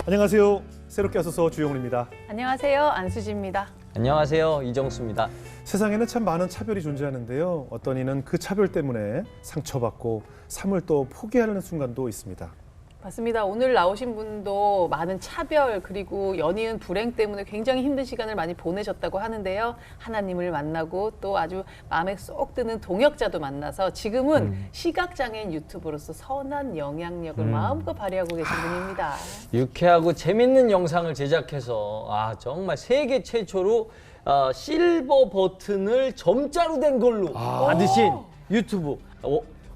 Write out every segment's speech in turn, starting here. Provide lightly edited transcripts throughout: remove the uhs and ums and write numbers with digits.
안녕하세요. 새롭게 하소서 주영훈입니다. 안녕하세요. 안수지입니다. 안녕하세요. 이정수입니다. 세상에는 참 많은 차별이 존재하는데요. 어떤 이는 그 차별 때문에 상처받고 삶을 또 포기하려는 순간도 있습니다. 맞습니다. 오늘 나오신 분도 많은 차별 그리고 연이은 불행 때문에 굉장히 힘든 시간을 많이 보내셨다고 하는데요. 하나님을 만나고 또 아주 마음에 쏙 드는 동역자도 만나서 지금은 시각장애인 유튜버로서 선한 영향력을 마음껏 발휘하고 계신 분입니다. 유쾌하고 재밌는 영상을 제작해서 정말 세계 최초로 실버 버튼을 점자로 된 걸로 받으신 유튜브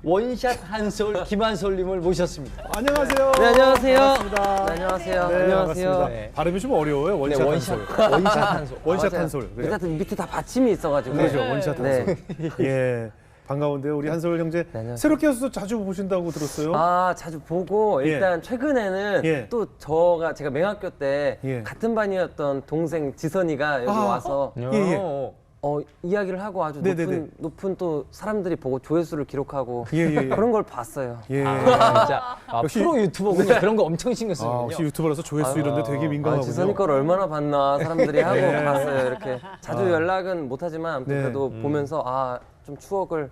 원샷 한솔 김한솔님을 모셨습니다. 안녕하세요. 네, 안녕하세요. 반갑습니다. 네, 안녕하세요. 네, 안녕하세요. 반갑습니다. 네. 발음이 좀 어려워요. 원샷 한솔. 원샷 한솔. 원샷 맞아요. 한솔. 그래요? 일단 밑에 다 받침이 있어가지고. 그렇죠. 원샷 네. 한솔. 예. 반가운데요. 우리 한솔 형제 네, 안녕하세요. 새롭게 하소서 자주 보신다고 들었어요. 자주 보고 일단 최근에는 예. 또 제가 맹학교 때 예. 같은 같은 반이었던 동생 지선이가 여기 와서 예. 이야기를 하고 아주 네네네. 높은 또 사람들이 보고 조회수를 기록하고 예. 그런 걸 봤어요. 예. 진짜 역시- 프로 유튜버군요. 그런 거 엄청 신경 쓰는군요. 혹시 유튜버라서 조회수 이런데 되게 민감하군요. 지선이 걸 얼마나 봤나 사람들이 하고 네. 봤어요. 이렇게 자주 연락은 못하지만 아무튼 네. 그래도 보면서 좀 추억을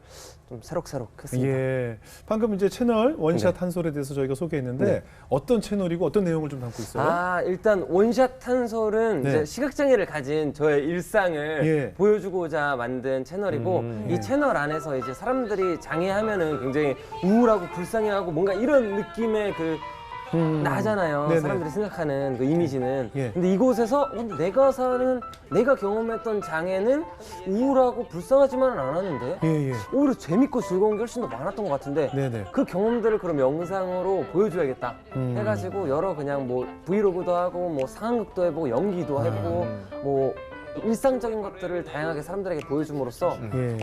좀 새록새록 했습니다. 예. 방금 이제 채널 원샷 네. 한솔에 대해서 저희가 소개했는데 어떤 채널이고 어떤 내용을 좀 담고 있어요? 일단 원샷 한솔은 네. 이제 시각장애를 가진 저의 일상을 예. 보여주고자 만든 채널이고 예. 이 채널 안에서 이제 사람들이 장애하면은 굉장히 우울하고 불쌍해하고 뭔가 이런 느낌의 나잖아요. 네네. 사람들이 생각하는 그 이미지는. 예. 근데 이곳에서 근데 내가 경험했던 장애는 우울하고 불쌍하지만은 않았는데 예. 오히려 재밌고 즐거운 게 훨씬 더 많았던 것 같은데 네네. 그 경험들을 그럼 영상으로 보여줘야겠다 해가지고 여러 그냥 뭐 브이로그도 하고 뭐 상황극도 해보고 연기도 해보고 뭐 일상적인 것들을 다양하게 사람들에게 보여줌으로써 예.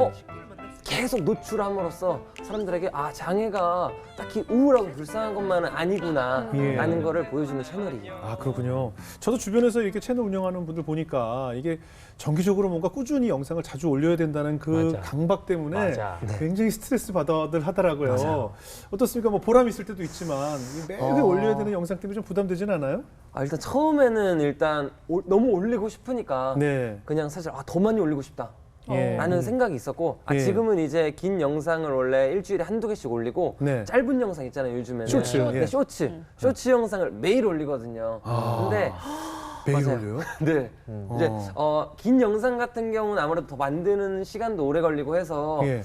계속 노출함으로써 사람들에게 장애가 딱히 우울하고 불쌍한 것만은 아니구나 예. 라는 거를 보여주는 채널이에요. 그렇군요. 저도 주변에서 이렇게 채널 운영하는 분들 보니까 이게 정기적으로 뭔가 꾸준히 영상을 자주 올려야 된다는 그 맞아. 강박 때문에 맞아. 굉장히 스트레스 받아들 하더라고요. 어떻습니까? 뭐 보람 있을 때도 있지만 매일 올려야 되는 영상 때문에 좀 부담되진 않아요? 일단 처음에는 너무 올리고 싶으니까 네. 그냥 사실 더 많이 올리고 싶다. 예. 라는 생각이 있었고 예. 지금은 이제 긴 영상을 원래 일주일에 한두 개씩 올리고 네. 짧은 영상 있잖아요 요즘에는 쇼츠, 네, 예. 쇼츠 영상을 매일 올리거든요. 근데 매일 맞아요. 올려요? 네. 이제 긴 영상 같은 경우는 아무래도 더 만드는 시간도 오래 걸리고 해서 예.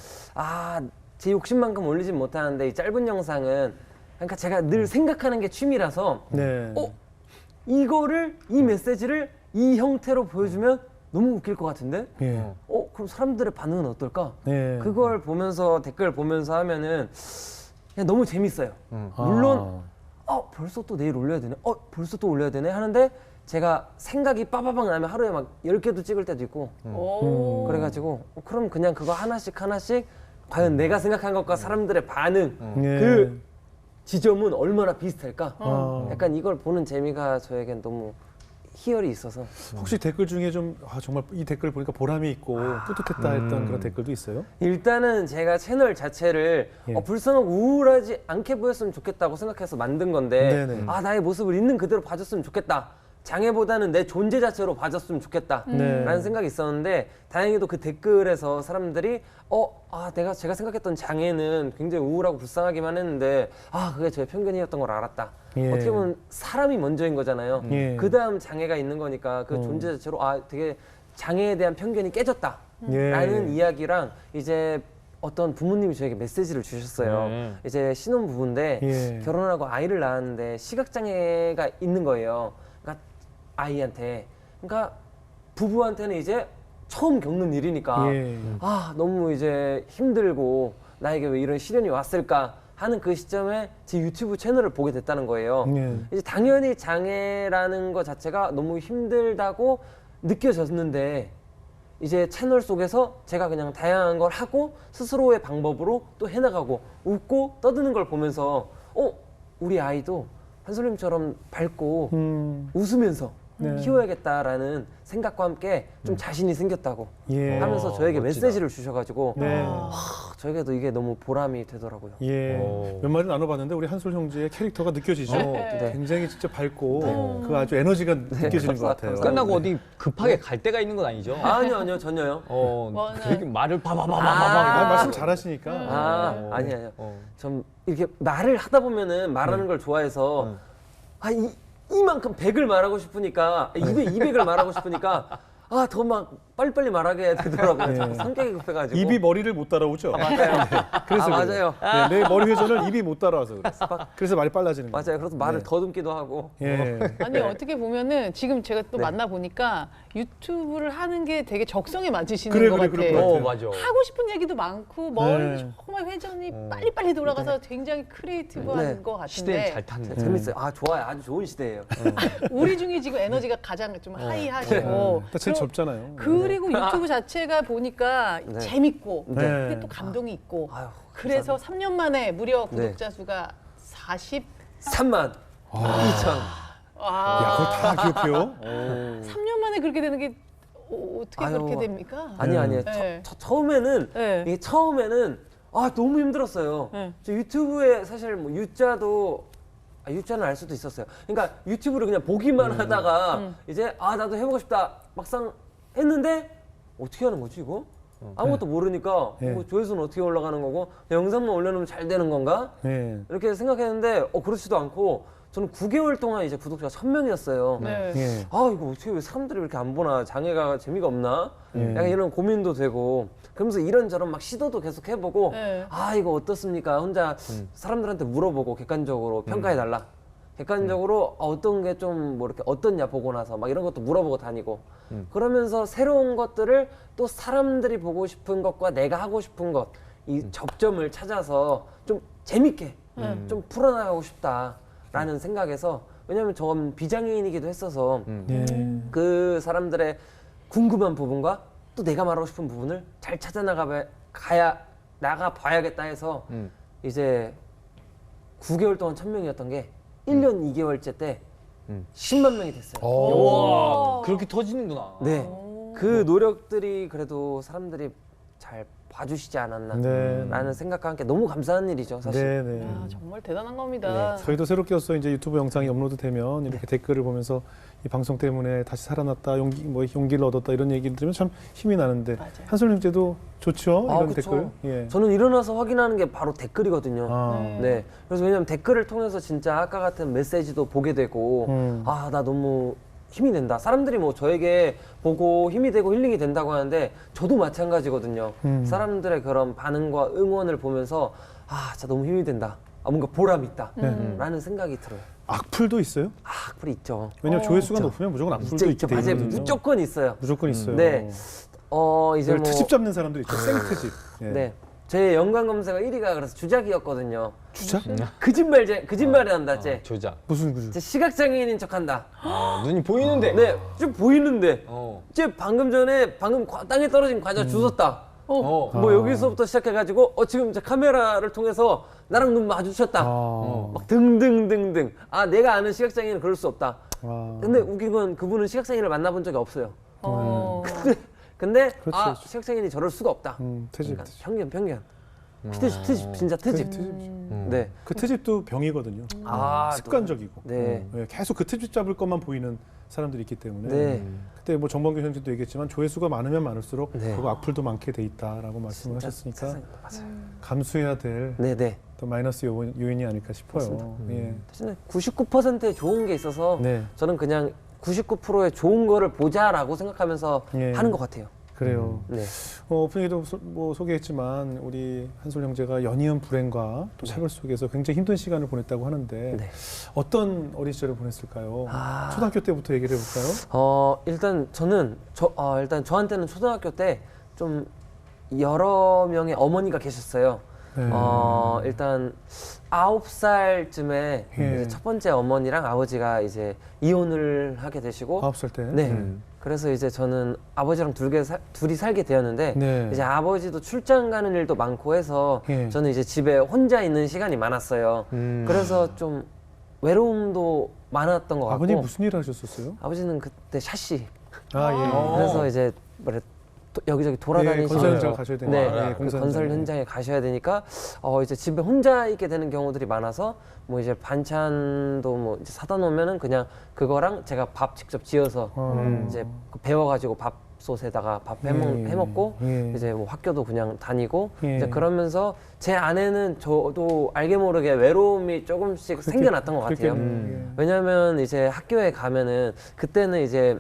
제 욕심만큼 올리진 못하는데 이 짧은 영상은 그러니까 제가 늘 생각하는 게 취미라서 네. 이 메시지를 이 형태로 보여주면 너무 웃길 것 같은데 예. 그럼 사람들의 반응은 어떨까? 네. 그걸 보면서 댓글 보면서 하면은 그냥 너무 재밌어요. 물론 벌써 또 내일 올려야 되네. 벌써 또 올려야 되네 하는데 제가 생각이 빠바박 나면 하루에 막 10개도 찍을 때도 있고 그래가지고 그럼 그냥 그거 하나씩 과연 내가 생각한 것과 사람들의 반응 예. 그 지점은 얼마나 비슷할까? 약간 이걸 보는 재미가 저에겐 너무 희열이 있어서 혹시 댓글 중에 좀 정말 이 댓글 보니까 보람이 있고 뿌듯했다 했던 그런 댓글도 있어요? 일단은 제가 채널 자체를 예. 불쌍하고 우울하지 않게 보였으면 좋겠다고 생각해서 만든 건데 네네. 나의 모습을 있는 그대로 봐줬으면 좋겠다. 장애보다는 내 존재 자체로 봐줬으면 좋겠다 네. 라는 생각이 있었는데 다행히도 그 댓글에서 사람들이 제가 생각했던 장애는 굉장히 우울하고 불쌍하기만 했는데 그게 제 편견이었던 걸 알았다. 예. 어떻게 보면 사람이 먼저인 거잖아요. 예. 그 다음 장애가 있는 거니까 그 존재 자체로 되게 장애에 대한 편견이 깨졌다 예. 라는 이야기랑 이제 어떤 부모님이 저에게 메시지를 주셨어요. 이제 신혼부부인데 예. 결혼하고 아이를 낳았는데 시각장애가 있는 거예요. 그러니까 아이한테. 그러니까 부부한테는 이제 처음 겪는 일이니까 예. 너무 이제 힘들고 나에게 왜 이런 시련이 왔을까 하는 그 시점에 제 유튜브 채널을 보게 됐다는 거예요. 예. 이제 당연히 장애라는 것 자체가 너무 힘들다고 느껴졌는데 이제 채널 속에서 제가 그냥 다양한 걸 하고 스스로의 방법으로 또 해나가고 웃고 떠드는 걸 보면서 우리 아이도 한솔님처럼 밝고 웃으면서 네. 키워야겠다라는 생각과 함께 좀 자신이 생겼다고 예. 하면서 저에게 멋지다. 메시지를 주셔가지고 네. 저에게도 이게 너무 보람이 되더라고요. 예. 오. 몇 마디 나눠봤는데 우리 한솔 형제의 캐릭터가 느껴지죠. 네. 굉장히 진짜 밝고 그 아주 에너지가 느껴지는 것 같아요. 끝나고 네. 어디 급하게 갈 데가 있는 건 아니죠? 아니요 전혀요. 워낙- 되게 말을 바바바바바. 말씀 잘하시니까. 아니에요. 좀 이렇게 말을 하다 보면은 말하는 걸 좋아해서 이만큼 100을 말하고 싶으니까 입에 200을 말하고 싶으니까 더 막 빨리빨리 말하게 되더라고요. 자꾸 성격이 급해가지고. 입이 머리를 못 따라오죠. 맞아요. 그래서 맞아요. 그래요. 네, 내 머리 회전을 입이 못 따라와서 그래요. 그래서 말이 빨라지는 거예요. 맞아요. 그래서 말을 네. 더듬기도 하고. 예. 아니 어떻게 보면은 지금 제가 또 네. 만나 보니까 유튜브를 하는 게 되게 적성에 맞으시는 그래, 것 그래, 같아요. 그럴 것 같아요. 맞아. 하고 싶은 얘기도 많고 머리도 네. 정말 회전이 빨리빨리 돌아가서 굉장히 크리에이티브한 네. 것 같은데 시대를 잘 탔네. 재밌어요. 좋아요. 아주 좋은 시대예요. 우리 중에 지금 에너지가 가장 좀 하이하시고 일단 제일 젊잖아요. 그리고 유튜브 자체가 보니까 네. 재밌고 네. 근데 또 감동이 있고 아유, 그래서 3년 만에 무려 네. 구독자 수가 3만 2천. 야, 그걸 다 기억해요? 3년 만에 그렇게 되는 게 어떻게 아유, 그렇게 됩니까? 아니에요. 네. 처음에는 네. 이게 처음에는 너무 힘들었어요. 네. 저 유튜브에 사실 뭐 유자는 알 수도 있었어요. 그러니까 유튜브를 그냥 보기만 하다가 이제 나도 해보고 싶다 막상 했는데 어떻게 하는 거지 이거? 아무것도 모르니까 네. 조회수는 어떻게 올라가는 거고 영상만 올려놓으면 잘 되는 건가? 네. 이렇게 생각했는데 그렇지도 않고 저는 9개월 동안 이제 구독자가 1000명이었어요. 네. 예. 이거 어떻게 왜 사람들이 왜 이렇게 안 보나, 장애가 재미가 없나, 약간 이런 고민도 되고, 그러면서 이런저런 막 시도도 계속 해보고, 네. 이거 어떻습니까? 혼자 사람들한테 물어보고 객관적으로 평가해달라. 객관적으로 어떤 게 좀 뭐 이렇게 어떻냐 보고 나서 막 이런 것도 물어보고 다니고, 그러면서 새로운 것들을 또 사람들이 보고 싶은 것과 내가 하고 싶은 것, 이 접점을 찾아서 좀 재밌게 좀 풀어나가고 싶다라는 생각에서, 왜냐면 저는 비장애인이기도 했어서 예. 그 사람들의 궁금한 부분과 또 내가 말하고 싶은 부분을 잘 찾아 나가 봐야겠다 해서 이제 9개월 동안 1000명이었던 게 1년 2개월째 때 10만 명이 됐어요. 와, 그렇게 터지는구나. 네. 그 노력들이 그래도 사람들이 잘 봐주시지 않았나 네. 라는 생각과 함께 너무 감사한 일이죠, 사실. 네, 네. 야, 정말 대단한 겁니다. 저희도 새롭게 이제 유튜브 영상이 업로드되면 이렇게 댓글을 보면서 이 방송 때문에 다시 살아났다, 용기를 얻었다 이런 얘기를 들으면 참 힘이 나는데 맞아요. 한솔 형제도 좋죠 이런 그쵸. 댓글. 예. 저는 일어나서 확인하는 게 바로 댓글이거든요. 아. 네. 그래서 왜냐면 댓글을 통해서 진짜 아까 같은 메시지도 보게 되고, 나 너무 힘이 된다. 사람들이 뭐 저에게 보고 힘이 되고 힐링이 된다고 하는데 저도 마찬가지거든요. 사람들의 그런 반응과 응원을 보면서 진짜 너무 힘이 된다. 뭔가 보람 있다. 라는 생각이 들어요. 악플도 있어요? 악플이 있죠. 왜냐면 조회수가 높으면 무조건 악플도 있게 돼 맞아요. 있거든요. 무조건 있어요. 무조건 있어요. 네. 이제 이제 트집 잡는 사람도 있죠. 생트집. 예. 네. 제 연관 검색어 1위가 그래서 주작이었거든요. 주작? 거짓말이 한다, 쟤. 조작. 무슨 구조? 제 시각장애인인 척한다. 눈이 보이는데. 네, 좀 보이는데. 어. 쟤 방금 땅에 떨어진 과자 주웠다. 뭐 여기서부터 시작해가지고 지금 제 카메라를 통해서 나랑 눈 마주쳤다. 막 등등등등. 내가 아는 시각장애인은 그럴 수 없다. 근데 웃긴 건 그분은 시각장애인을 만나본 적이 없어요. 근데 그렇지. 시각장애인이 저럴 수가 없다. 트집. 그러니까 편견. 트집 진짜 트집. 네. 그 트집도 병이거든요. 습관적이고. 네. 예, 계속 그 트집 잡을 것만 보이는 사람들이 있기 때문에. 네. 그때 뭐 정범규 형제도 얘기했지만 조회수가 많으면 많을수록 네. 그거 악플도 많게 돼 있다라고 말씀을 하셨으니까 맞아요. 감수해야 될 또 네네. 마이너스 요인이 아닐까 싶어요. 예. 대신에 99%의 좋은 게 있어서 네. 저는 그냥 99%의 좋은 거를 보자라고 생각하면서 예. 하는 것 같아요. 그래요. 네. 오프닝에도 뭐 소개했지만 우리 한솔 형제가 연이은 불행과 또 차별 속에서 굉장히 힘든 시간을 보냈다고 하는데 네. 어떤 어린 시절을 보냈을까요? 초등학교 때부터 얘기를 해볼까요? 일단 저는 일단 저한테는 초등학교 때 좀 여러 명의 어머니가 계셨어요. 네. 일단 9살쯤에 예. 이제 첫 번째 어머니랑 아버지가 이제 이혼을 하게 되시고 9살 때. 네. 그래서 이제 저는 아버지랑 둘이 살게 되었는데 네. 이제 아버지도 출장 가는 일도 많고 해서 예. 저는 이제 집에 혼자 있는 시간이 많았어요. 그래서 좀 외로움도 많았던 것 같고. 아버님 무슨 일을 하셨었어요? 아버지는 그때 샤시. 아 예. 그래서 이제 뭐래 여기저기 예, 돌아다니시면서 건설 현장 가셔야 되니까. 네, 예, 공사 건설 현장에. 현장에 가셔야 되니까 이제 집에 혼자 있게 되는 경우들이 많아서 뭐 이제 반찬도 뭐 이제 사다 놓으면은 그냥 그거랑 제가 밥 직접 지어서 이제 배워가지고 밥솥에다가 밥 해먹고 예. 이제 뭐 학교도 그냥 다니고 예. 이제 그러면서 제 안에는 저도 알게 모르게 외로움이 조금씩 생겨났던 것 같아요. 그렇겠네요. 왜냐면 이제 학교에 가면은 그때는 이제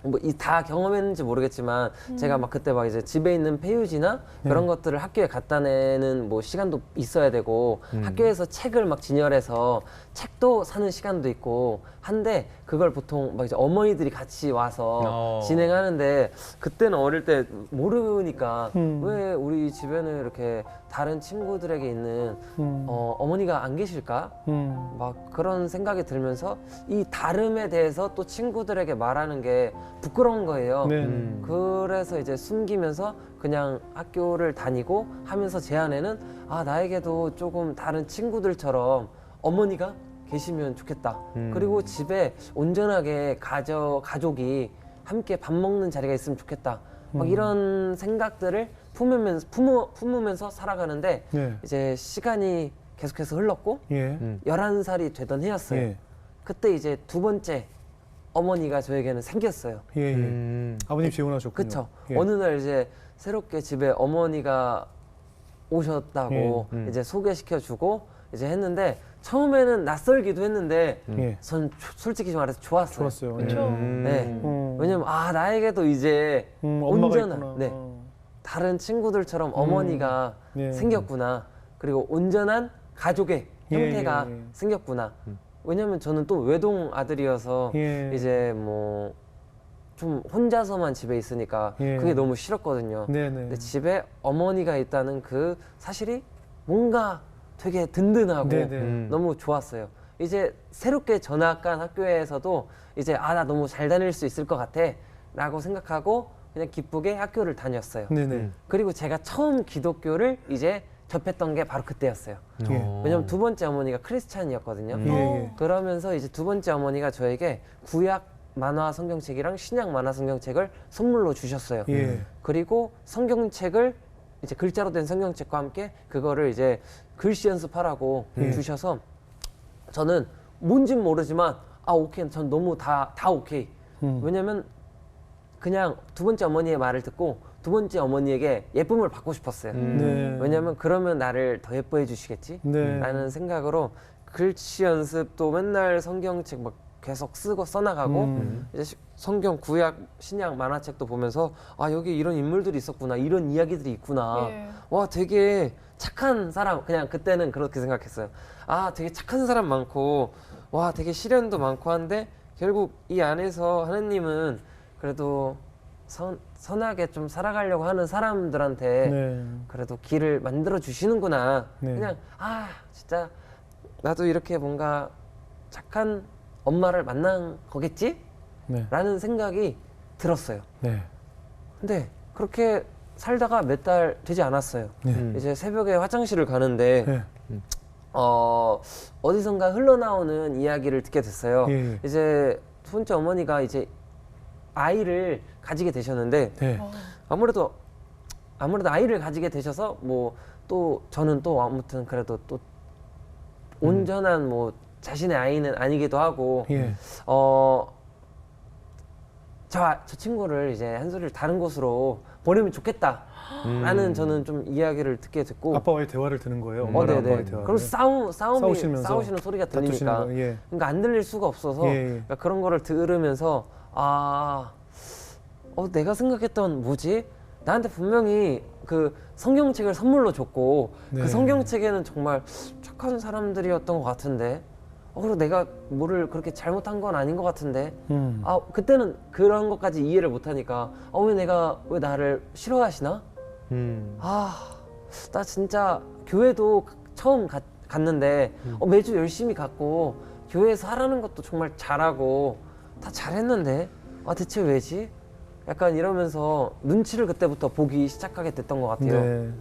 뭐 이 다 경험했는지 모르겠지만 제가 막 그때 막 이제 집에 있는 폐유지나 그런 것들을 학교에 갖다 내는 뭐 시간도 있어야 되고 학교에서 책을 막 진열해서 책도 사는 시간도 있고 한데 그걸 보통 막 이제 어머니들이 같이 와서 진행하는데 그때는 어릴 때 모르니까 왜 우리 집에는 이렇게 다른 친구들에게 있는 어머니가 안 계실까? 막 그런 생각이 들면서 이 다름에 대해서 또 친구들에게 말하는 게 부끄러운 거예요. 네. 그래서 이제 숨기면서 그냥 학교를 다니고 하면서 제 안에는 나에게도 조금 다른 친구들처럼 어머니가 계시면 좋겠다. 그리고 집에 온전하게 가족이 함께 밥 먹는 자리가 있으면 좋겠다. 막 이런 생각들을 품으면서 살아가는데 네. 이제 시간이 계속해서 흘렀고 예. 11살이 되던 해였어요. 예. 그때 이제 두 번째 어머니가 저에게는 생겼어요. 예. 예. 아버님 재혼하셨군요. 그쵸. 예. 어느 날 이제 새롭게 집에 어머니가 오셨다고 이제 소개시켜주고 이제 했는데 처음에는 낯설기도 했는데 예. 전 솔직히 말해서 좋았어요. 좋았어요. 그렇죠. 네. 왜냐면 나에게도 이제 엄마가 온전한 있구나. 네. 다른 친구들처럼 어머니가 네. 생겼구나. 그리고 온전한 가족의 예, 형태가 예, 예. 생겼구나. 왜냐면 저는 또 외동 아들이어서 예. 이제 뭐 좀 혼자서만 집에 있으니까 예. 그게 너무 싫었거든요. 네네. 근데 집에 어머니가 있다는 그 사실이 뭔가 되게 든든하고 네네. 너무 좋았어요. 이제 새롭게 전학 간 학교에서도 이제 나 너무 잘 다닐 수 있을 것 같아 라고 생각하고 그냥 기쁘게 학교를 다녔어요. 네네. 그리고 제가 처음 기독교를 이제 접했던 게 바로 그때였어요. 예. 왜냐면 두 번째 어머니가 크리스찬이었거든요. 예, 예. 그러면서 이제 두 번째 어머니가 저에게 구약 만화 성경책이랑 신약 만화 성경책을 선물로 주셨어요. 예. 그리고 성경책을 이제 글자로 된 성경책과 함께 그거를 이제 글씨 연습하라고 주셔서 저는 뭔진 모르지만 오케이, 전 너무 다 오케이. 왜냐면 그냥 두 번째 어머니의 말을 듣고 두 번째 어머니에게 예쁨을 받고 싶었어요. 네. 왜냐면 그러면 나를 더 예뻐해 주시겠지? 네. 라는 생각으로 글씨 연습도 맨날 성경책 막 계속 써나가고 이제 성경 구약 신약 만화책도 보면서 여기 이런 인물들이 있었구나, 이런 이야기들이 있구나. 예. 와, 되게 착한 사람, 그냥 그때는 그렇게 생각했어요. 되게 착한 사람 많고 와, 되게 시련도 많고 한데 결국 이 안에서 하느님은 그래도 선하게 좀 살아가려고 하는 사람들한테 네. 그래도 길을 만들어 주시는구나. 네. 그냥 진짜 나도 이렇게 뭔가 착한 엄마를 만난 거겠지? 네. 라는 생각이 들었어요. 네. 근데 그렇게 살다가 몇 달 되지 않았어요. 네. 이제 새벽에 화장실을 가는데 네. 어디선가 흘러나오는 이야기를 듣게 됐어요. 예. 이제 두 번째 어머니가 이제 아이를 가지게 되셨는데 네. 아무래도 아이를 가지게 되셔서 뭐 또 저는 또 아무튼 그래도 또 온전한 뭐 자신의 아이는 아니기도 하고 예. 저 친구를 이제 한솔이를 다른 곳으로 보내면 좋겠다라는 저는 좀 이야기를 듣게 됐고 아빠와의 대화를 듣는 거예요. 엄마랑 아빠의 네네. 대화를. 그럼 싸우시면서 싸우시는 소리가 다투시는 들리니까 거. 예. 그러니까 안 들릴 수가 없어서 예, 예. 그러니까 그런 거를 들으면서 내가 생각했던 뭐지? 나한테 분명히 그 성경책을 선물로 줬고 네. 그 성경책에는 정말 착한 사람들이었던 것 같은데 그리고 내가 뭐를 그렇게 잘못한 건 아닌 것 같은데 그때는 그런 것까지 이해를 못하니까 왜 나를 싫어하시나? 나 진짜 교회도 처음 갔는데 매주 열심히 갔고 교회에서 하라는 것도 정말 잘하고 다 잘했는데 대체 왜지? 약간 이러면서 눈치를 그때부터 보기 시작하게 됐던 것 같아요. 네.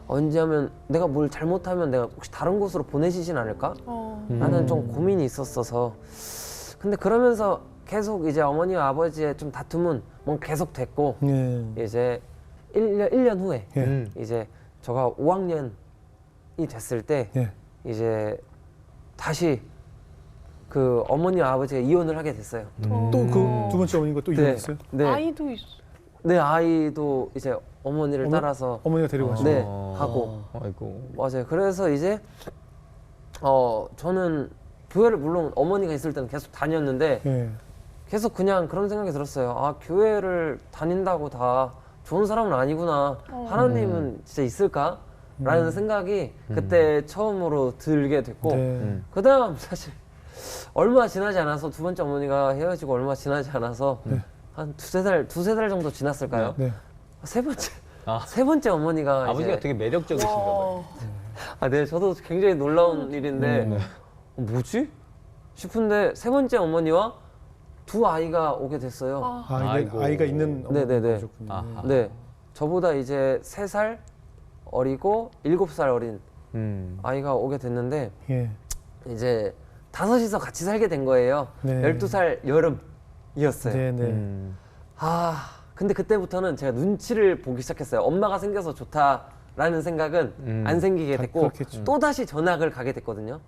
언제 하면 내가 뭘 잘못하면 내가 혹시 다른 곳으로 보내시진 않을까? 라는 좀 고민이 있었어서 근데 그러면서 계속 이제 어머니와 아버지의 좀 다툼은 뭔가 계속 됐고 예. 이제 1년 후에 예. 이제 저가 5학년이 됐을 때 예. 이제 다시 그 어머니와 아버지가 이혼을 하게 됐어요. 또 그 두 번째 어머니가 또 이혼했어요? 네. 아이도 있어. 네, 아이도 이제 어머니를 어머- 따라서 어머니가 데리고 가시고. 네, 하고 아이고. 맞아요. 그래서 이제 저는 교회를 물론 어머니가 있을 때는 계속 다녔는데 예. 계속 그냥 그런 생각이 들었어요. 아, 교회를 다닌다고 다 좋은 사람은 아니구나. 하나님은 진짜 있을까? 라는 생각이 그때 처음으로 들게 됐고 네. 그다음 사실 얼마 지나지 않아서 두 번째 어머니가 헤어지고 얼마 지나지 않아서 한 두세 달 정도 지났을까요? 네. 세 번째 어머니가 아버지가 이제 되게 매력적이신가 봐요. 네, 저도 굉장히 놀라운 일인데 뭐지? 싶은데 세 번째 어머니와 두 아이가 오게 됐어요. 아, 이게 아이고. 아이가 있는 네네네. 어머니가 오셨군요. 아하. 네, 저보다 이제 3살 어리고 7살 어린 아이가 오게 됐는데 예. 이제 5이서 같이 살게 된 거예요. 네. 12살 여름이었어요. 네, 네. 근데 그때부터는 제가 눈치를 보기 시작했어요. 엄마가 생겨서 좋다라는 생각은 안 생기게 됐고 그렇겠죠. 또다시 전학을 가게 됐거든요.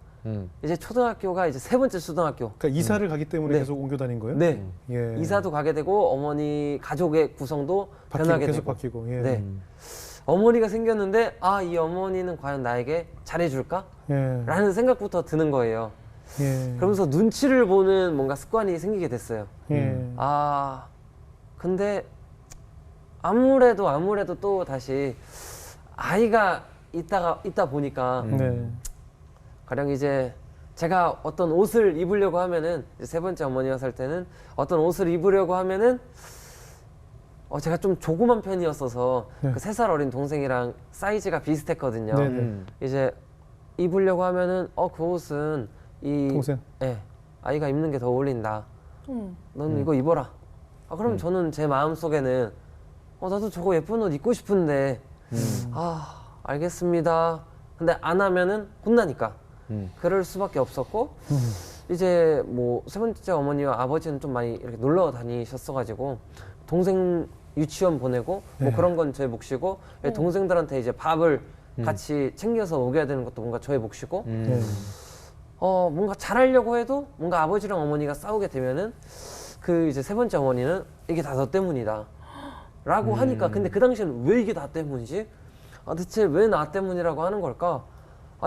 이제 초등학교가 이제 세 번째 초등학교. 그러니까 이사를 가기 때문에 네. 계속 옮겨 다닌 거예요? 네. 예. 이사도 가게 되고 어머니 가족의 구성도 바뀌고, 변하게 계속 되고. 바뀌고. 예. 네. 어머니가 생겼는데 이 어머니는 과연 나에게 잘해줄까? 예. 라는 생각부터 드는 거예요. 예. 그러면서 눈치를 보는 뭔가 습관이 생기게 됐어요. 예. 근데 아무래도 또 다시 아이가 있다 보니까 네. 가령 이제 제가 어떤 옷을 입으려고 하면은 이제 세 번째 어머니가 살 때는 어떤 옷을 입으려고 하면은 제가 좀 조그만 편이었어서 네. 그 3살 어린 동생이랑 사이즈가 비슷했거든요. 네, 네. 이제 입으려고 하면은 그 옷은 이 동생. 아이가 입는 게 더 어울린다. 넌 이거 입어라. 그럼 저는 제 마음 속에는 나도 저거 예쁜 옷 입고 싶은데 알겠습니다. 근데 안 하면은 혼나니까 그럴 수밖에 없었고 이제 뭐 세 번째 어머니와 아버지는 좀 많이 이렇게 놀러 다니셨어가지고 동생 유치원 보내고 뭐 네. 그런 건 저의 몫이고 동생들한테 이제 밥을 같이 챙겨서 먹여야 되는 것도 뭔가 저의 몫이고 네. 뭔가 잘하려고 해도 뭔가 아버지랑 어머니가 싸우게 되면은 그 이제 세 번째 어머니는 이게 다 너 때문이다 라고 하니까 근데 그 당시에는 왜 이게 나 때문이지? 대체 왜 나 때문이라고 하는 걸까?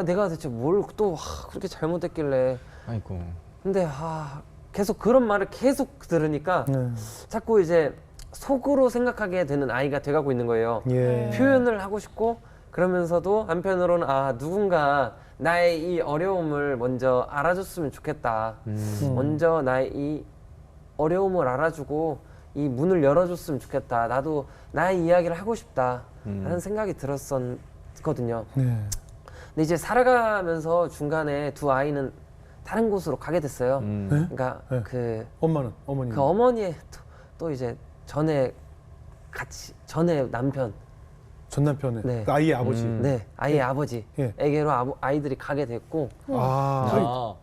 내가 대체 뭘 또 그렇게 잘못했길래 아이고. 근데 계속 그런 말을 계속 들으니까 네. 자꾸 이제 속으로 생각하게 되는 아이가 돼가고 있는 거예요. 예. 표현을 하고 싶고 그러면서도 한편으로는 누군가 나의 이 어려움을 먼저 알아줬으면 좋겠다. 먼저 나의 이 어려움을 알아주고 이 문을 열어줬으면 좋겠다. 나도 나의 이야기를 하고 싶다. 라는 생각이 들었었거든요. 네. 근데 이제 살아가면서 중간에 두 아이는 다른 곳으로 가게 됐어요. 네? 그러니까 네. 그 어머니는. 어머니의 또 이제 전에 남편 전 남편은 네. 그 아이의 아버지. 네, 아이의 아버지에게로 아이들이 가게 됐고, 네,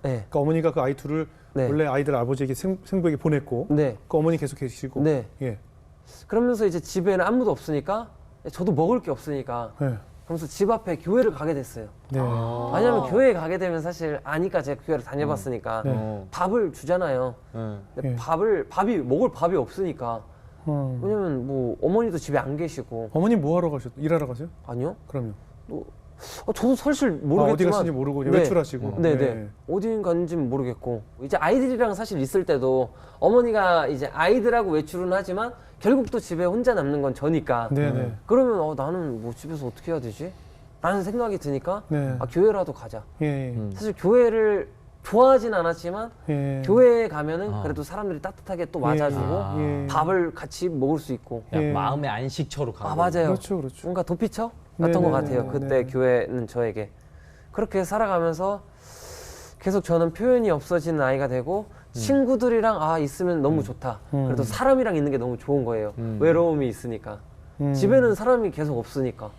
그러니까 어머니가 그 아이 둘을 네. 원래 아이들 아버지에게 생부에게 보냈고, 네, 그 어머니 계속 계시고, 네. 예, 그러면서 이제 집에는 아무도 없으니까 저도 먹을 게 없으니까 네, 그러면서 집 앞에 교회를 가게 됐어요. 네, 왜냐면 교회에 가게 되면 사실 아니까 제가 교회를 다녀봤으니까 네. 밥을 주잖아요. 근데 예. 먹을 밥이 없으니까 왜냐면 뭐 어머니도 집에 안 계시고 어머니 뭐 하러 일하러 가세요? 아니요. 그럼요. 저도 사실 어디 모르겠지만 갔는지 모르고 네. 외출하시고. 네네. 어디 갔는지는 모르겠고 이제 아이들이랑 사실 있을 때도 어머니가 이제 아이들하고 외출은 하지만 결국 또 집에 혼자 남는 건 저니까 네, 네. 그러면 나는 뭐 집에서 어떻게 해야 되지? 라는 생각이 드니까 네. 교회라도 가자. 예, 사실 교회를 좋아하진 않았지만 예. 교회에 가면은 그래도 사람들이 따뜻하게 또 맞아주고 예. 밥을 같이 먹을 수 있고 그냥 예. 마음의 안식처로 가고. 맞아요. 그렇죠, 그렇죠. 뭔가 도피처 네, 같은 것 네, 같아요. 네, 그때 네. 교회는 저에게 그렇게 살아가면서 계속 저는 표현이 없어지는 아이가 되고 친구들이랑 있으면 너무 좋다. 그래도 사람이랑 있는 게 너무 좋은 거예요. 외로움이 있으니까 집에는 사람이 계속 없으니까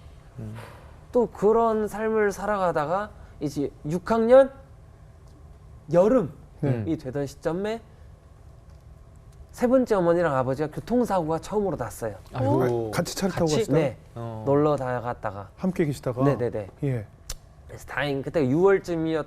또 그런 삶을 살아가다가 이제 6학년 여름이 되던 시점에 세 번째 어머니랑 아버지가 교통사고가 처음으로 났어요. 아이고. 같이 차를 타고 같이? 가시다가 네, 놀러 다갔다가. 함께 계시다가 네네네. 예. 그래서 다행히 그때 6월쯤이었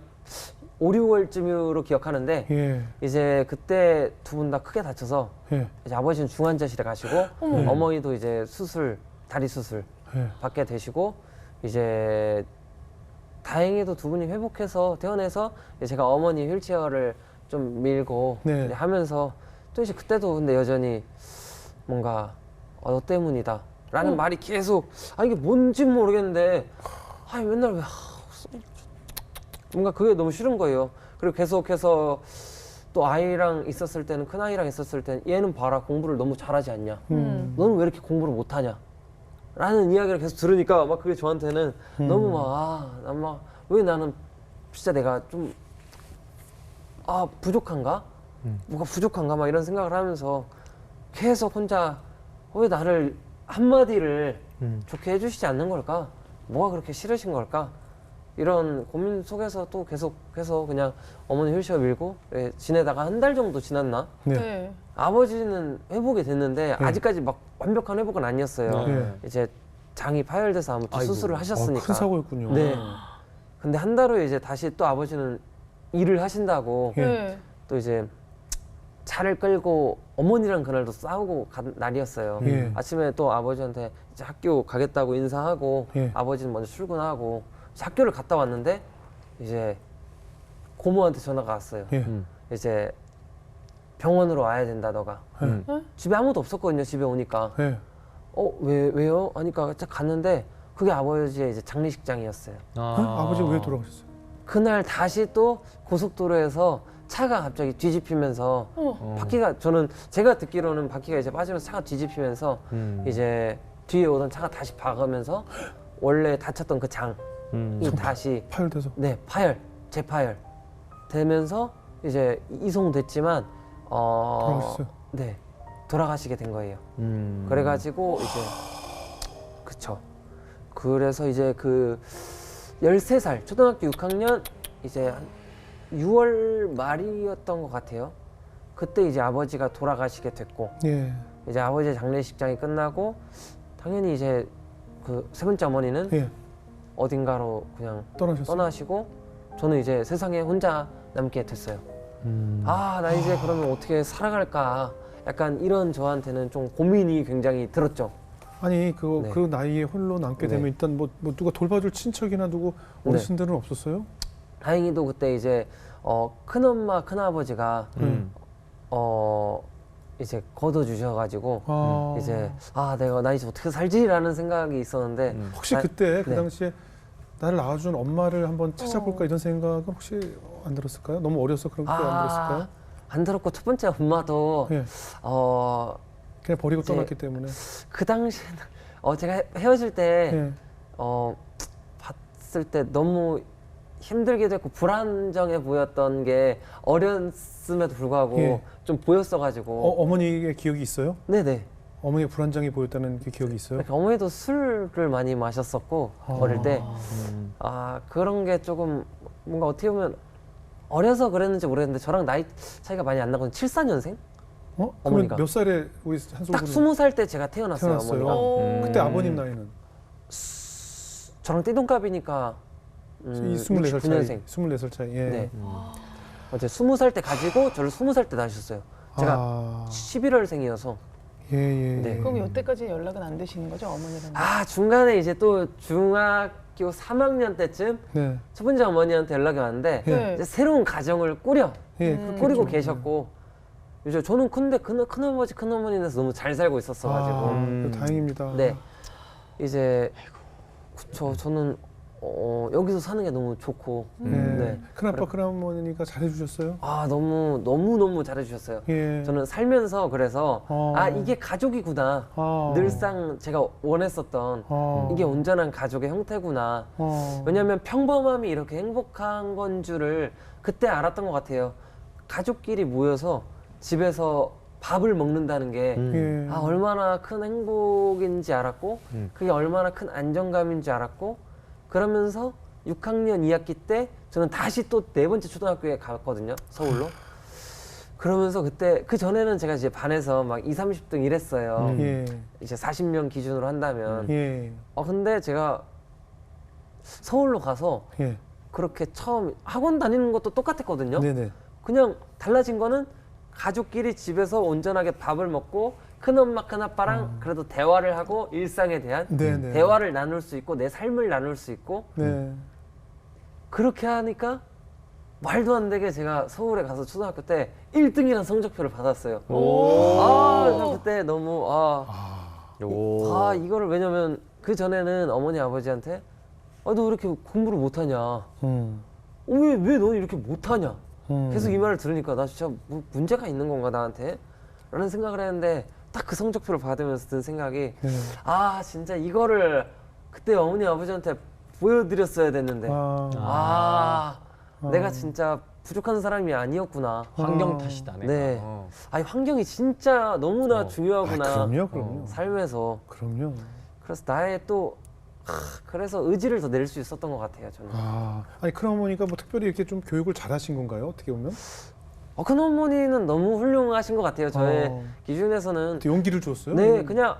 5, 6월쯤으로 기억하는데 예. 이제 그때 두 분 다 크게 다쳐서 예. 이제 아버지는 중환자실에 가시고 어머니도 이제 수술 다리 수술 예. 받게 되시고 이제 다행히도 두 분이 회복해서 퇴원해서 이제 제가 어머니 휠체어를 좀 밀고 네. 이제 하면서 또 이제 그때도 근데 여전히 뭔가 너 때문이다 라는 말이 계속 이게 뭔지 모르겠는데 맨날 왜 뭔가 그게 너무 싫은 거예요. 그리고 계속해서 또 아이랑 있었을 때는 큰 아이랑 있었을 때는 얘는 봐라 공부를 너무 잘하지 않냐. 너는 왜 이렇게 공부를 못하냐. 라는 이야기를 계속 들으니까 막 그게 저한테는 너무 막 왜 나는 진짜 내가 좀 부족한가? 뭐가 부족한가? 막 이런 생각을 하면서 계속 혼자 왜 나를 한마디를 좋게 해주시지 않는 걸까? 뭐가 그렇게 싫으신 걸까? 이런 고민 속에서 또 계속해서 그냥 어머니 휠체어 밀고 지내다가 한 달 정도 지났나? 네. 네. 아버지는 회복이 됐는데 아직까지 막 완벽한 회복은 아니었어요. 네. 이제 장이 파열돼서 아무튼 아이고. 수술을 하셨으니까. 큰 사고였군요. 네. 근데 한 달 후에 이제 다시 또 아버지는 일을 하신다고 예. 네. 또 이제 차를 끌고 어머니랑 그날도 싸우고 간 날이었어요. 예. 아침에 또 아버지한테 이제 학교 가겠다고 인사하고 예. 아버지는 먼저 출근하고 이제 학교를 갔다 왔는데 이제 고모한테 전화가 왔어요. 예. 이제 병원으로 와야 된다 너가. 집에 아무도 없었거든요. 집에 오니까. 예. 왜요? 하니까 딱 갔는데 그게 아버지의 이제 장례식장이었어요. 아버지 왜 돌아가셨어요? 그날 다시 또 고속도로에서 차가 갑자기 뒤집히면서 바퀴가 저는 제가 듣기로는 바퀴가 이제 빠지면서 차가 뒤집히면서 이제 뒤에 오던 차가 다시 박으면서 원래 다쳤던 그 장이 다시 파열돼서. 네 재파열 되면서 이제 이송됐지만 돌아가셨어요? 네 돌아가시게 된 거예요. 그래가지고 이제 그쵸. 그래서 이제 그 13살 초등학교 6학년 이제 한 6월 말이었던 것 같아요. 그때 이제 아버지가 돌아가시게 됐고 예. 이제 아버지의 장례식장이 끝나고 당연히 이제 그 세 번째 어머니는 예. 어딘가로 그냥 떠나셨어요. 떠나시고 저는 이제 세상에 혼자 남게 됐어요. 나 이제 그러면 어떻게 살아갈까? 약간 이런 저한테는 좀 고민이 굉장히 들었죠. 아니 네. 그 나이에 홀로 남게 되면 네. 일단 뭐 누가 돌봐줄 친척이나 누구 어르신들은 없었어요? 다행히도 그때 이제 큰엄마 큰아버지가 이제 걷어주셔가지고 이제 내가 나 이제 어떻게 살지라는 생각이 있었는데 혹시 그때 그 네. 당시에 나를 낳아준 엄마를 한번 찾아볼까 이런 생각은 혹시 안 들었을까요? 너무 어려서 그런 게 안 들었을까요? 안 들었고 첫 번째 엄마도 예. 그냥 버리고 이제 떠났기 때문에. 그 당시에는 제가 헤어질 때 예. 봤을 때 너무 힘들기도 했고 불안정해 보였던 게 어렸음에도 불구하고 예. 좀 보였어가지고 어머니의 기억이 있어요? 네네. 어머니가 불안정해 보였다는 그 기억이 있어요? 그러니까 어머니도 술을 많이 마셨었고 어릴 때 그런 게 조금 뭔가 어떻게 보면 어려서 그랬는지 모르겠는데 저랑 나이 차이가 많이 안 나거든요. 74년생? 그러면 어머니가. 몇 살에 우리 한솔 딱 군은 20살 때 제가 태어났어요. 태어났어요? 어머니가. 그때 아버님 나이는 저랑 띠동갑이니까 이 24살 차이. 69년생. 24살 차이. 예. 네. 어제 20살 때 가지고 저를 20살 때 낳으셨어요. 제가 11월생이어서. 예, 예. 네. 그럼 이때까지 연락은 안 되시는 거죠, 어머니랑? 중간에 이제 또 중학교 3학년 때쯤 네. 첫 번째 어머니한테 연락이 왔는데 네. 이제 새로운 가정을 꾸리고 그렇겠죠. 계셨고 이제 저는 근데 큰아버지 큰어머니네서 너무 잘 살고 있었어가지고 다행입니다. 네 이제 그쵸 저는 여기서 사는 게 너무 좋고 네. 큰아빠 큰어머니가 잘해주셨어요? 너무 잘해주셨어요. 예. 저는 살면서 그래서 이게 가족이구나. 늘상 제가 원했었던 이게 온전한 가족의 형태구나. 왜냐하면 평범함이 이렇게 행복한 건 줄을 그때 알았던 것 같아요. 가족끼리 모여서 집에서 밥을 먹는다는 게 예. 얼마나 큰 행복인지 알았고 그게 얼마나 큰 안정감인지 알았고 그러면서 6학년 2학기 때 저는 다시 또 네 번째 초등학교에 갔거든요. 서울로. 그러면서 그때 그 전에는 제가 이제 반에서 막 20, 30등 이랬어요. 예. 이제 40명 기준으로 한다면. 예. 근데 제가 서울로 가서 예. 그렇게 처음 학원 다니는 것도 똑같았거든요. 네네. 그냥 달라진 거는 가족끼리 집에서 온전하게 밥을 먹고 큰엄마 큰아빠랑 그래도 대화를 하고 일상에 대한 네네. 대화를 나눌 수 있고 내 삶을 나눌 수 있고 네. 그렇게 하니까 말도 안 되게 제가 서울에 가서 초등학교 때 1등이라는 성적표를 받았어요. 저 그때 너무 이거를 왜냐면 그 전에는 어머니 아버지한테 너 왜 이렇게 공부를 못하냐? 왜 넌 이렇게 못하냐? 계속 이 말을 들으니까 나 진짜 뭐 문제가 있는 건가 나한테? 라는 생각을 했는데 딱 그 성적표를 받으면서 든 생각이 진짜 이거를 그때 어머니 아버지한테 보여드렸어야 됐는데 내가 진짜 부족한 사람이 아니었구나. 환경 탓이다. 내가. 네. 환경이 진짜 너무나 중요하구나. 그럼요. 삶에서. 그럼요. 그래서 나의 또 그래서 의지를 더 낼 수 있었던 것 같아요. 저는. 아니 큰 어머니가 뭐 특별히 이렇게 좀 교육을 잘하신 건가요? 어떻게 보면? 큰 어머니는 너무 훌륭하신 것 같아요. 저의 기준에서는. 용기를 줬어요? 네, 그냥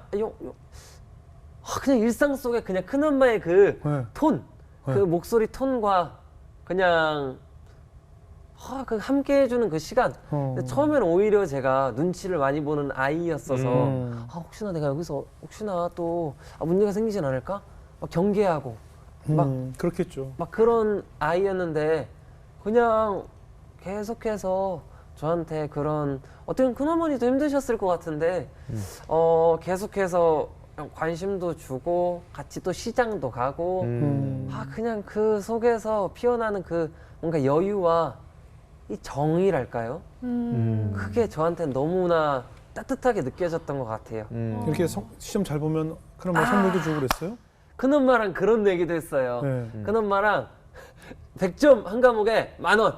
그냥 일상 속에 그냥 큰 엄마의 그 네. 톤, 그 목소리 톤과 그냥 그 함께 해주는 그 시간. 근데 처음에는 오히려 제가 눈치를 많이 보는 아이였어서 혹시나 내가 여기서 혹시나 또 문제가 생기진 않을까? 막 경계하고 막 그렇겠죠. 막 그런 아이였는데 그냥 계속해서 저한테 그런 어떻게 보면 큰어머니도 힘드셨을 것 같은데 계속해서 관심도 주고 같이 또 시장도 가고 그냥 그 속에서 피어나는 그 뭔가 여유와 이 정이랄까요? 그게 저한테 너무나 따뜻하게 느껴졌던 것 같아요. 이렇게 시험 잘 보면 그런 뭐 선물도 주고 그랬어요? 큰엄마랑 그런 얘기도 했어요. 네. 큰엄마랑 100점 한 과목에 10,000원.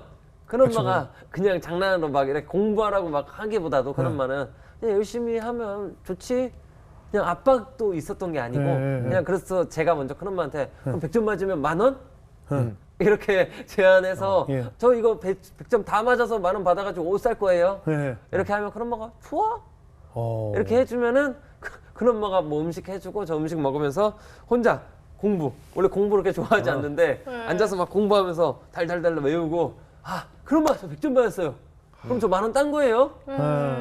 큰엄마가 그냥 장난으로 막 이렇게 공부하라고 막 하기보다도 큰엄마는 그냥 열심히 하면 좋지. 그냥 압박도 있었던 게 아니고 그냥 그래서 제가 먼저 큰엄마한테 그럼 100점 맞으면 10,000원? 이렇게 제안해서 저 이거 100점 다 맞아서 10,000원 받아가지고 옷 살 거예요. 이렇게 하면 큰엄마가 좋아? 이렇게 해주면은 큰엄마가 뭐 음식 해주고 저 음식 먹으면서 혼자 공부 원래 공부 그렇게 좋아하지 않는데 앉아서 막 공부하면서 달달달 외우고 큰엄마 저 100점 받았어요. 그럼 저 10,000원 딴 거예요?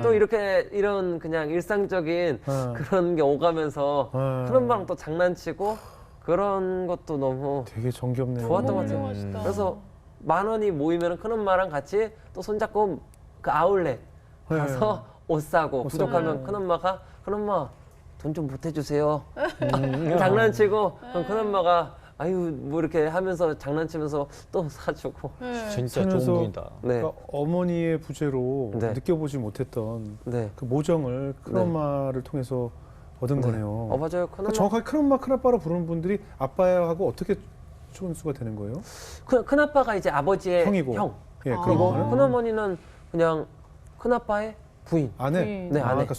또 이렇게 이런 그냥 일상적인 그런 게 오가면서 큰엄마랑 또 장난치고 그런 것도 너무 되게 정겹네요. 좋았던 것 같아요. 그래서 10,000원이 모이면 큰엄마랑 같이 또 손잡고 그 아울렛 가서 옷 사고 부족하면 큰엄마가 큰엄마 돈 좀 보태주세요. 장난치고 그럼 큰엄마가 아유 뭐 이렇게 하면서 장난치면서 또 사주고. 진짜 좋은 살면서 분이다. 네. 그러니까 어머니의 부재로 네. 느껴보지 못했던 네. 그 모정을 큰엄마를 통해서 얻은 거네요. 맞아요. 큰엄마. 정확하게 큰엄마, 큰아빠로 부르는 분들이 아빠하고 어떻게 총수가 되는 거예요? 큰아빠가 이제 아버지의 형이고. 형. 예, 그리고 그런 큰어머니는 그냥 큰아빠의 부인. 아내. 네, 아내. 그러니까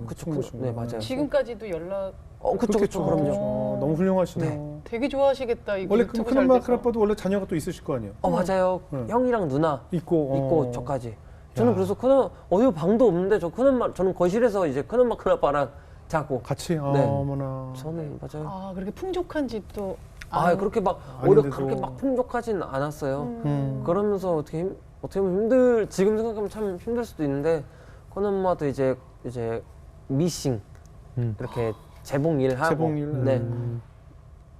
그쵸. 네, 맞아요. 지금까지도 연락 그쵸, 그럼요. 너무 훌륭하시네요. 되게 좋아하시겠다. 이거 원래 유튜브 큰엄마, 잘 돼서. 큰아빠도 원래 자녀가 또 있으실 거 아니에요? 맞아요. 형이랑 누나 있고 저까지. 저는 그래서 어디 방도 없는데 저는 거실에서 이제 큰엄마 큰아빠랑 자고. 같이. 네. 어머나. 저는 맞아요. 그렇게 풍족한 집도 그렇게 막 아닌데도. 그렇게 막 풍족하진 않았어요. 그러면서 어떻게 보면 지금 생각하면 참 힘들 수도 있는데 큰엄마도 이제 미싱 이렇게 재봉 일하고. 재봉일. 네.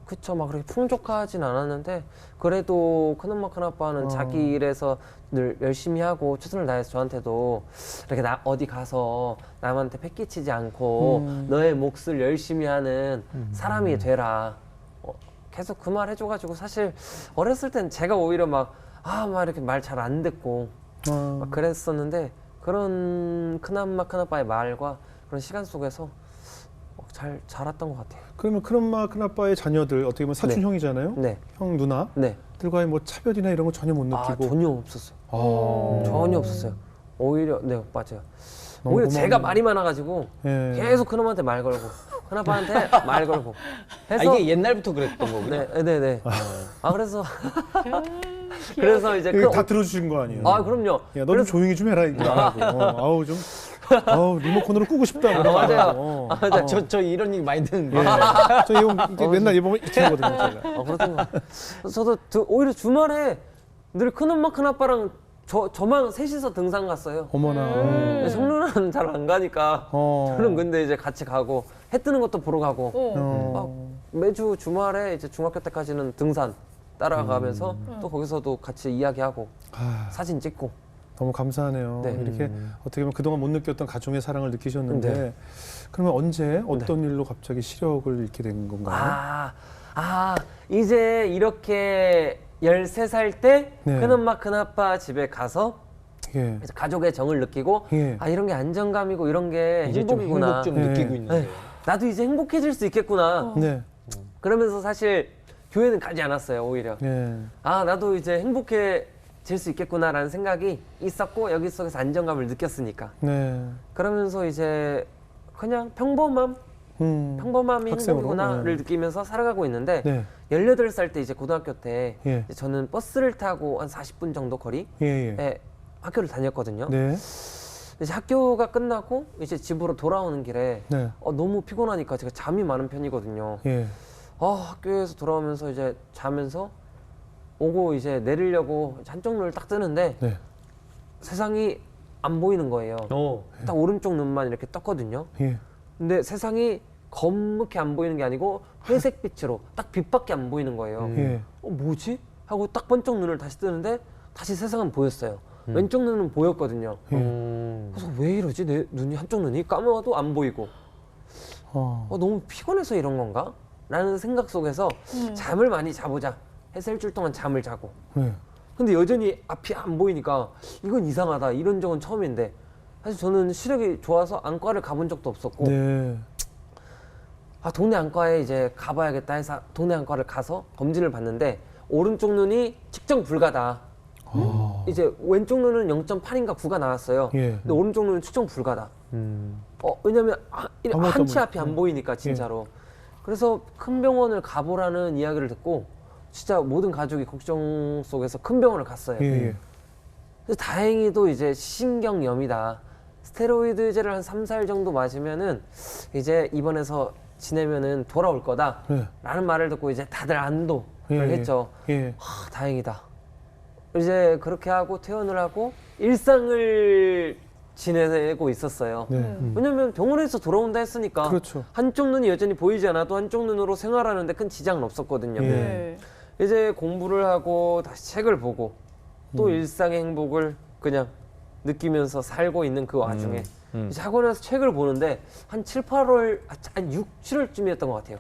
그쵸, 막 그렇게 풍족하진 않았는데 그래도 큰엄마 큰아빠는 자기 일에서 늘 열심히 하고 최선을 다해서 저한테도 이렇게 어디 가서 남한테 패기치지 않고 너의 몫을 열심히 하는 사람이 되라. 계속 그 말 해줘가지고 사실 어렸을 땐 제가 오히려 막 이렇게 말 잘 안 듣고 막 그랬었는데 그런 큰엄마 큰아빠의 말과 그런 시간 속에서 잘 자랐던 것 같아요. 그러면 큰엄마, 큰아빠의 자녀들 어떻게 보면 사촌 네. 형이잖아요. 네. 형, 누나. 네. 들과의 뭐 차별이나 이런 거 전혀 못 느끼고. 전혀 없었어요. 아. 전혀 없었어요. 오히려 맞아요. 너무 오히려 제가 고마워요. 말이 많아가지고 예. 계속 큰엄마한테 말 걸고 큰아빠한테 말 걸고 아, 해서 이게 옛날부터 그랬던 거군요. 네네네. 아 그래서 그래서 이제 이거 다 들어주신 거 아니에요? 아 그럼요. 야, 너 좀 조용히 좀 해라 이거 안 하고. 아우 좀 아우 리모컨으로 끄고 싶다. 뭐 맞아요. 아, 저 이런 얘기 많이 듣는데. 예. 저 이거 이렇게 맨날 이거 보면 이렇게 하거든요. 제가. 그렇던가. 저도 오히려 주말에 늘 큰엄마 큰아빠랑 저만 셋이서 등산 갔어요. 어머나. 성누나는 잘 안 가니까 저는 근데 이제 같이 가고 해 뜨는 것도 보러 가고 매주 주말에 이제 중학교 때까지는 등산 따라가면서 또 거기서도 같이 이야기하고 아, 사진 찍고 너무 감사하네요. 네. 이렇게 어떻게 보면 그동안 못 느꼈던 가족의 사랑을 느끼셨는데 네. 그러면 언제 어떤 일로 갑자기 시력을 잃게 된 건가요? 이제 이렇게 13살 때 네. 큰엄마 큰아빠 집에 가서 예. 이제 가족의 정을 느끼고 예. 이런 게 안정감이고 이런 게 이제 좀 행복이구나. 행복 좀 네. 느끼고 있는데. 네. 나도 이제 행복해질 수 있겠구나. 네. 그러면서 사실 교회는 가지 않았어요, 오히려. 네. 나도 이제 행복해질 수 있겠구나라는 생각이 있었고 여기 속에서 안정감을 느꼈으니까. 네. 그러면서 이제 그냥 평범함이 학생으로? 행복이구나를 네. 느끼면서 살아가고 있는데 네. 18살 때 이제 고등학교 때 예. 이제 저는 버스를 타고 한 40분 정도 거리에 예. 학교를 다녔거든요. 네. 이제 학교가 끝나고 이제 집으로 돌아오는 길에 네. 너무 피곤하니까 제가 잠이 많은 편이거든요. 예. 학교에서 돌아오면서 이제 자면서 오고 이제 내리려고 한쪽 눈을 딱 뜨는데 네. 세상이 안 보이는 거예요. 딱 오른쪽 눈만 이렇게 떴거든요. 예. 근데 세상이 검게 안 보이는 게 아니고 회색 빛으로 딱 빛밖에 안 보이는 거예요. 예. 뭐지? 하고 딱 번쩍 눈을 다시 뜨는데 다시 세상은 보였어요. 왼쪽 눈은 보였거든요. 그래서 왜 이러지? 내 눈이 한쪽 눈이 까마도 안 보이고 너무 피곤해서 이런 건가? 라는 생각 속에서 잠을 많이 자보자 해서 일주일 동안 잠을 자고 네. 근데 여전히 앞이 안 보이니까 이건 이상하다 이런 적은 처음인데 사실 저는 시력이 좋아서 안과를 가본 적도 없었고 네. 동네 안과에 이제 가봐야겠다 해서 동네 안과를 가서 검진을 받는데 오른쪽 눈이 측정 불가다. 이제 왼쪽 눈은 0.8인가 9가 나왔어요. 예. 근데 오른쪽 눈은 측정 불가다. 왜냐면 아무것도 한치 안 앞이 안 보이니까 진짜로. 그래서 큰 병원을 가보라는 이야기를 듣고 진짜 모든 가족이 걱정 속에서 큰 병원을 갔어요. 예. 그래서 다행히도 이제 신경염이다. 스테로이드제를 한 3, 4일 정도 맞으면은 이제 입원해서 지내면은 돌아올 거다. 네. 라는 말을 듣고 이제 다들 안도를 예. 했죠. 예. 다행이다. 이제 그렇게 하고 퇴원을 하고 일상을 지내고 있었어요. 네. 왜냐면 병원에서 돌아온다 했으니까 그렇죠. 한쪽 눈이 여전히 보이지 않아도 한쪽 눈으로 생활하는데 큰 지장은 없었거든요. 예. 네. 이제 공부를 하고 다시 책을 보고 또 일상의 행복을 그냥 느끼면서 살고 있는 그 와중에 이제 학원에서 책을 보는데 한 7, 8월, 한 6, 7월쯤이었던 것 같아요.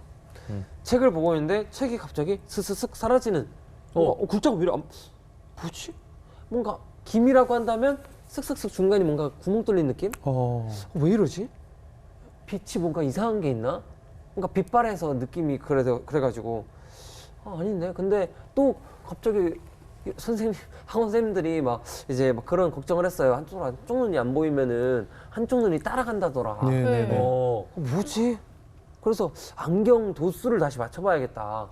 책을 보고 있는데 책이 갑자기 스스슥 사라지는 글자가 왜 이래 뭐지? 뭔가 김이라고 한다면 슥슥슥 중간에 뭔가 구멍 뚫린 느낌? 왜 이러지? 빛이 뭔가 이상한 게 있나? 뭔가 빛발해서 느낌이 그래가지고 아닌데? 근데 또 갑자기 선생님, 학원 선생님들이 막 이제 막 그런 걱정을 했어요. 한쪽 눈이 안 보이면은 한쪽 눈이 따라간다더라. 네. 뭐지? 그래서 안경 도수를 다시 맞춰봐야겠다.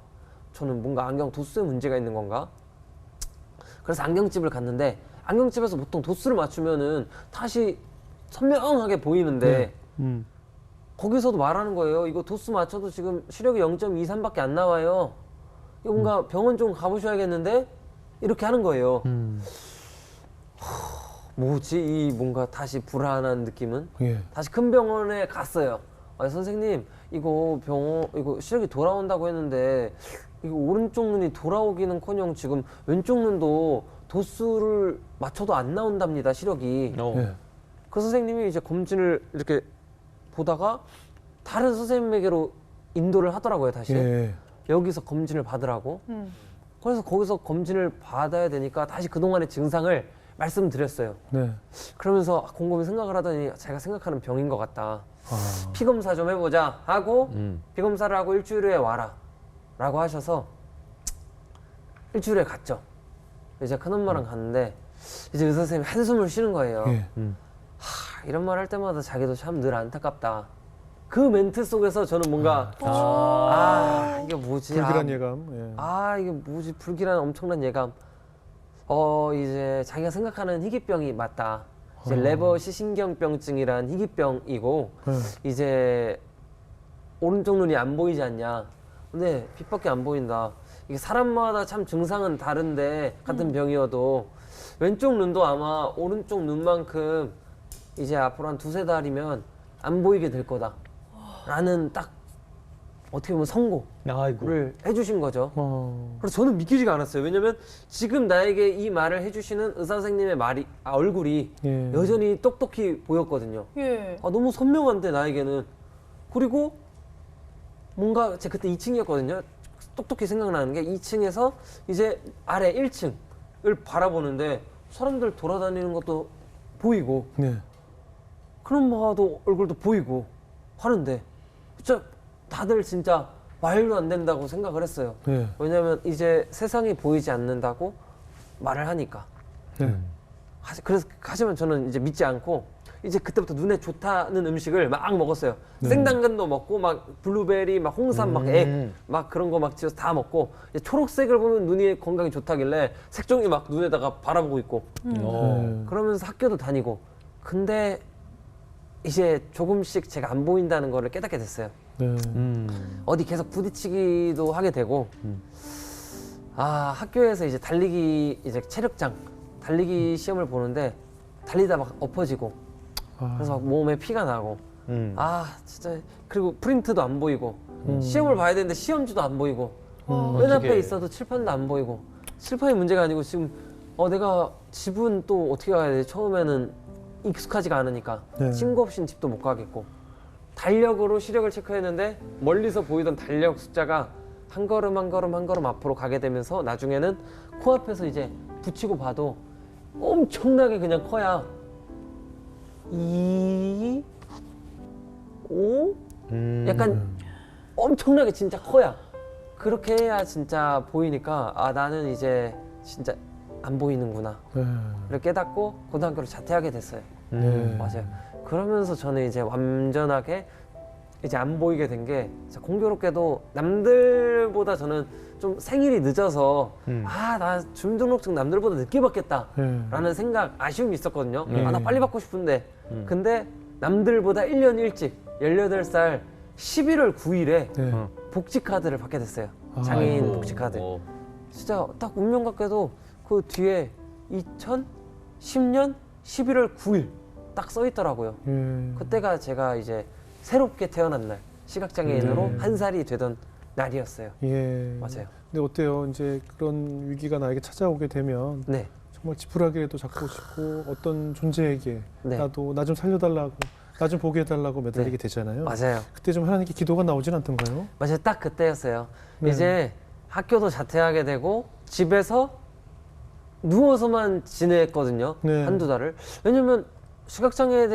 저는 뭔가 안경 도수에 문제가 있는 건가? 그래서 안경집을 갔는데 안경집에서 보통 도수를 맞추면은 다시 선명하게 보이는데 거기서도 말하는 거예요. 이거 도수 맞춰도 지금 시력이 0.23밖에 안 나와요. 이거 뭔가 병원 좀 가보셔야겠는데? 이렇게 하는 거예요. 뭐지? 이 뭔가 다시 불안한 느낌은? 예. 다시 큰 병원에 갔어요. 선생님, 이거 시력이 돌아온다고 했는데, 이거 오른쪽 눈이 돌아오기는커녕 지금 왼쪽 눈도 도수를 맞춰도 안 나온답니다, 시력이. 예. 그 선생님이 이제 검진을 이렇게 보다가 다른 선생님에게로 인도를 하더라고요, 다시. 예. 여기서 검진을 받으라고. 그래서 거기서 검진을 받아야 되니까 다시 그동안의 증상을 말씀드렸어요. 네. 그러면서 곰곰이 생각을 하더니 제가 생각하는 병인 것 같다. 피 검사 좀 해보자 하고 피 검사를 하고 일주일 후에 와라 라고 하셔서 일주일에 갔죠. 이제 큰엄마랑 갔는데 이제 의사 선생님이 한숨을 쉬는 거예요. 예. 이런 말 할 때마다 자기도 참 늘 안타깝다. 그 멘트 속에서 저는 뭔가 이게 뭐지? 불길한 예감. 예. 이게 뭐지? 불길한 엄청난 예감. 이제 자기가 생각하는 희귀병이 맞다. 이제 레버 시신경병증이란 희귀병이고 이제 오른쪽 눈이 안 보이지 않냐. 근데 빛밖에 안 보인다. 이게 사람마다 참 증상은 다른데 같은 병이어도 왼쪽 눈도 아마 오른쪽 눈만큼 이제 앞으로 한 2-3달이면 안 보이게 될 거다. 라는 딱 어떻게 보면 선고를 해주신 거죠. 그래서 저는 믿기지가 않았어요. 왜냐면 지금 나에게 이 말을 해주시는 의사 선생님의 얼굴이 예. 여전히 똑똑히 보였거든요. 예. 너무 선명한데 나에게는. 그리고 뭔가 제가 그때 2층이었거든요. 똑똑히 생각나는 게 2층에서 이제 아래 1층을 바라보는데 사람들 돌아다니는 것도 보이고 네. 그런 마도 얼굴도 보이고 하는데 진짜 다들 진짜 말도 안 된다고 생각을 했어요. 네. 왜냐면 이제 세상이 보이지 않는다고 말을 하니까. 네. 하지만 저는 이제 믿지 않고 이제 그때부터 눈에 좋다는 음식을 막 먹었어요. 생당근도 먹고 막 블루베리, 막 홍삼, 막 액, 막 그런 거 막 집어서 다 먹고 이제 초록색을 보면 눈이 건강에 좋다길래 색종이 막 눈에다가 바라보고 있고 그러면서 학교도 다니고 근데 이제 조금씩 제가 안 보인다는 거를 깨닫게 됐어요. 네. 어디 계속 부딪히기도 하게 되고 학교에서 이제 달리기 이제 체력장 달리기 시험을 보는데 달리다 막 엎어지고 그래서 막 몸에 피가 나고 진짜 그리고 프린트도 안 보이고 시험을 봐야 되는데 시험지도 안 보이고 맨 앞에 있어도 칠판도 안 보이고 칠판이 문제가 아니고 지금 내가 집은 또 어떻게 가야 되지? 처음에는 익숙하지가 않으니까 네. 친구 없이는 집도 못 가겠고 달력으로 시력을 체크했는데 멀리서 보이던 달력 숫자가 한 걸음 한 걸음 한 걸음 앞으로 가게 되면서 나중에는 코앞에서 이제 붙이고 봐도 엄청나게 그냥 커야 2, 5 약간 엄청나게 진짜 커야 그렇게 해야 진짜 보이니까 나는 이제 진짜 안 보이는구나 를 깨닫고 고등학교를 자퇴하게 됐어요. 맞아요. 그러면서 저는 이제 완전하게 이제 안 보이게 된 게 공교롭게도 남들보다 저는 좀 생일이 늦어서 나 주민등록증 남들보다 늦게 받겠다 라는 생각 아쉬움이 있었거든요. 나 빨리 받고 싶은데 근데 남들보다 1년 일찍 18살 11월 9일에 네. 복지카드를 받게 됐어요. 장애인 복지카드. 진짜 딱 운명 같게도 그 뒤에 2010년 11월 9일 딱 써 있더라고요. 그때가 제가 이제 새롭게 태어난 날, 시각장애인으로 한 살이 되던 날이었어요. 예. 맞아요. 근데 어때요? 이제 그런 위기가 나에게 찾아오게 되면 네. 정말 지푸라기라도 잡고 싶고 어떤 존재에게 네. 나도 나 좀 살려달라고 나 좀 보게 해달라고 매달리게 되잖아요. 맞아요. 그때 좀 하나님께 기도가 나오진 않던가요? 맞아요. 딱 그때였어요. 네. 이제 학교도 자퇴하게 되고 집에서 누워서만 지냈거든요. 네. 한두 달을. 왜냐면 장애에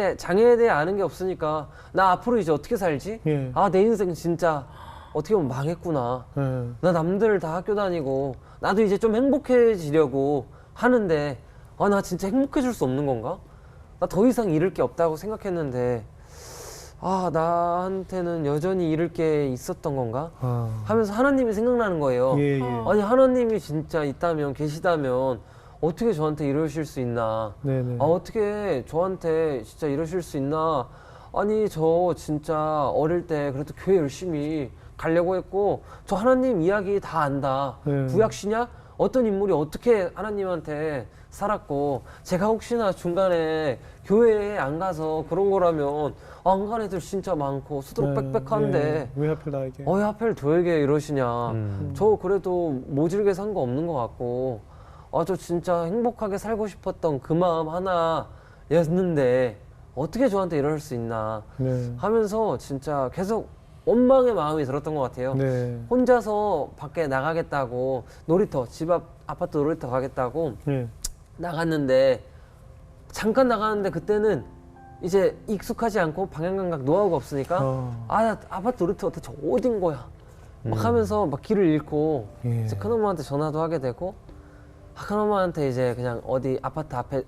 대해 아는 게 없으니까 나 앞으로 이제 어떻게 살지? 예. 내 인생 진짜 어떻게 보면 망했구나. 예. 나 남들 다 학교 다니고 나도 이제 좀 행복해지려고 하는데 나 진짜 행복해질 수 없는 건가? 나 더 이상 잃을 게 없다고 생각했는데 나한테는 여전히 잃을 게 있었던 건가? 하면서 하나님이 생각나는 거예요. 예, 예. 아니 하나님이 진짜 있다면 계시다면 어떻게 저한테 이러실 수 있나? 네네. 어떻게 저한테 진짜 이러실 수 있나? 아니 저 진짜 어릴 때 그래도 교회 열심히 가려고 했고 저 하나님 이야기 다 안다. 네. 구약시냐? 어떤 인물이 어떻게 하나님한테 살았고 제가 혹시나 중간에 교회에 안 가서 그런 거라면 안 간 애들 진짜 많고 수두룩 빽빽한데 네. 왜 하필 나에게? 왜 하필 저에게 이러시냐. 저 그래도 모질게 산 거 없는 것 같고 저 진짜 행복하게 살고 싶었던 그 마음 하나였는데 어떻게 저한테 이럴 수 있나 네. 하면서 진짜 계속 원망의 마음이 들었던 것 같아요. 네. 혼자서 밖에 나가겠다고 놀이터 집 앞 아파트 놀이터 가겠다고 예. 나갔는데 잠깐 나가는데 그때는 이제 익숙하지 않고 방향감각 노하우가 없으니까 나 아파트 놀이터 대체 어딘 거야 막 하면서 막 길을 잃고 예. 이제 큰엄마한테 전화도 하게 되고 큰엄마한테 이제 그냥 어디 아파트 앞에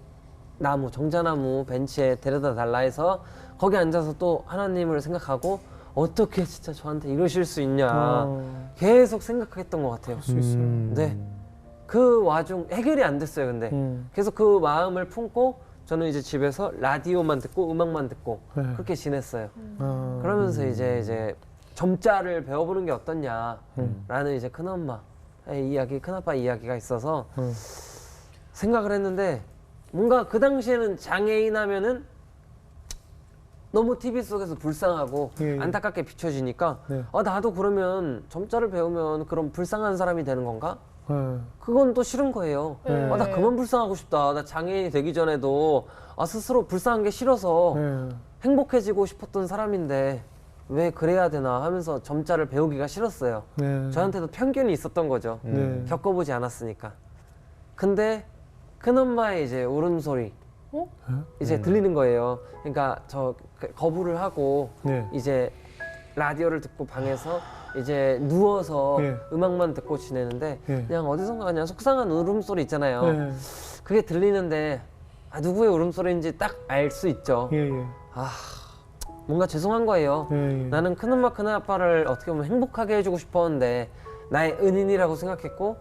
정자나무 벤치에 데려다 달라 해서 거기 앉아서 또 하나님을 생각하고 어떻게 진짜 저한테 이러실 수 있냐 계속 생각했던 것 같아요. 수 있어요. 네. 그 와중 해결이 안 됐어요. 근데 계속 그 마음을 품고 저는 이제 집에서 라디오만 듣고 음악만 듣고 네. 그렇게 지냈어요. 아. 그러면서 이제 점자를 배워보는 게 어떻냐라는 이제 큰엄마의 이야기, 큰아빠 이야기가 있어서 생각을 했는데 뭔가 그 당시에는 장애인 하면은 너무 TV 속에서 불쌍하고 예. 안타깝게 비춰지니까 네. 나도 그러면 점자를 배우면 그럼 불쌍한 사람이 되는 건가? 네. 그건 또 싫은 거예요. 네. 나 그만 불쌍하고 싶다. 나 장애인이 되기 전에도 스스로 불쌍한 게 싫어서 네. 행복해지고 싶었던 사람인데 왜 그래야 되나 하면서 점자를 배우기가 싫었어요. 네. 저한테도 편견이 있었던 거죠. 네. 겪어보지 않았으니까. 근데 큰엄마의 이제 울음소리 이제 들리는 거예요. 그러니까 저 거부를 하고 네. 이제 라디오를 듣고 방에서 이제 누워서 예. 음악만 듣고 지내는데 예. 그냥 어디선가 그냥 속상한 울음소리 있잖아요. 네. 그게 들리는데 누구의 울음소리인지 딱 알 수 있죠. 예, 예. 뭔가 죄송한 거예요. 예, 예. 나는 큰엄마 큰아빠를 어떻게 보면 행복하게 해주고 싶었는데 나의 은인이라고 생각했고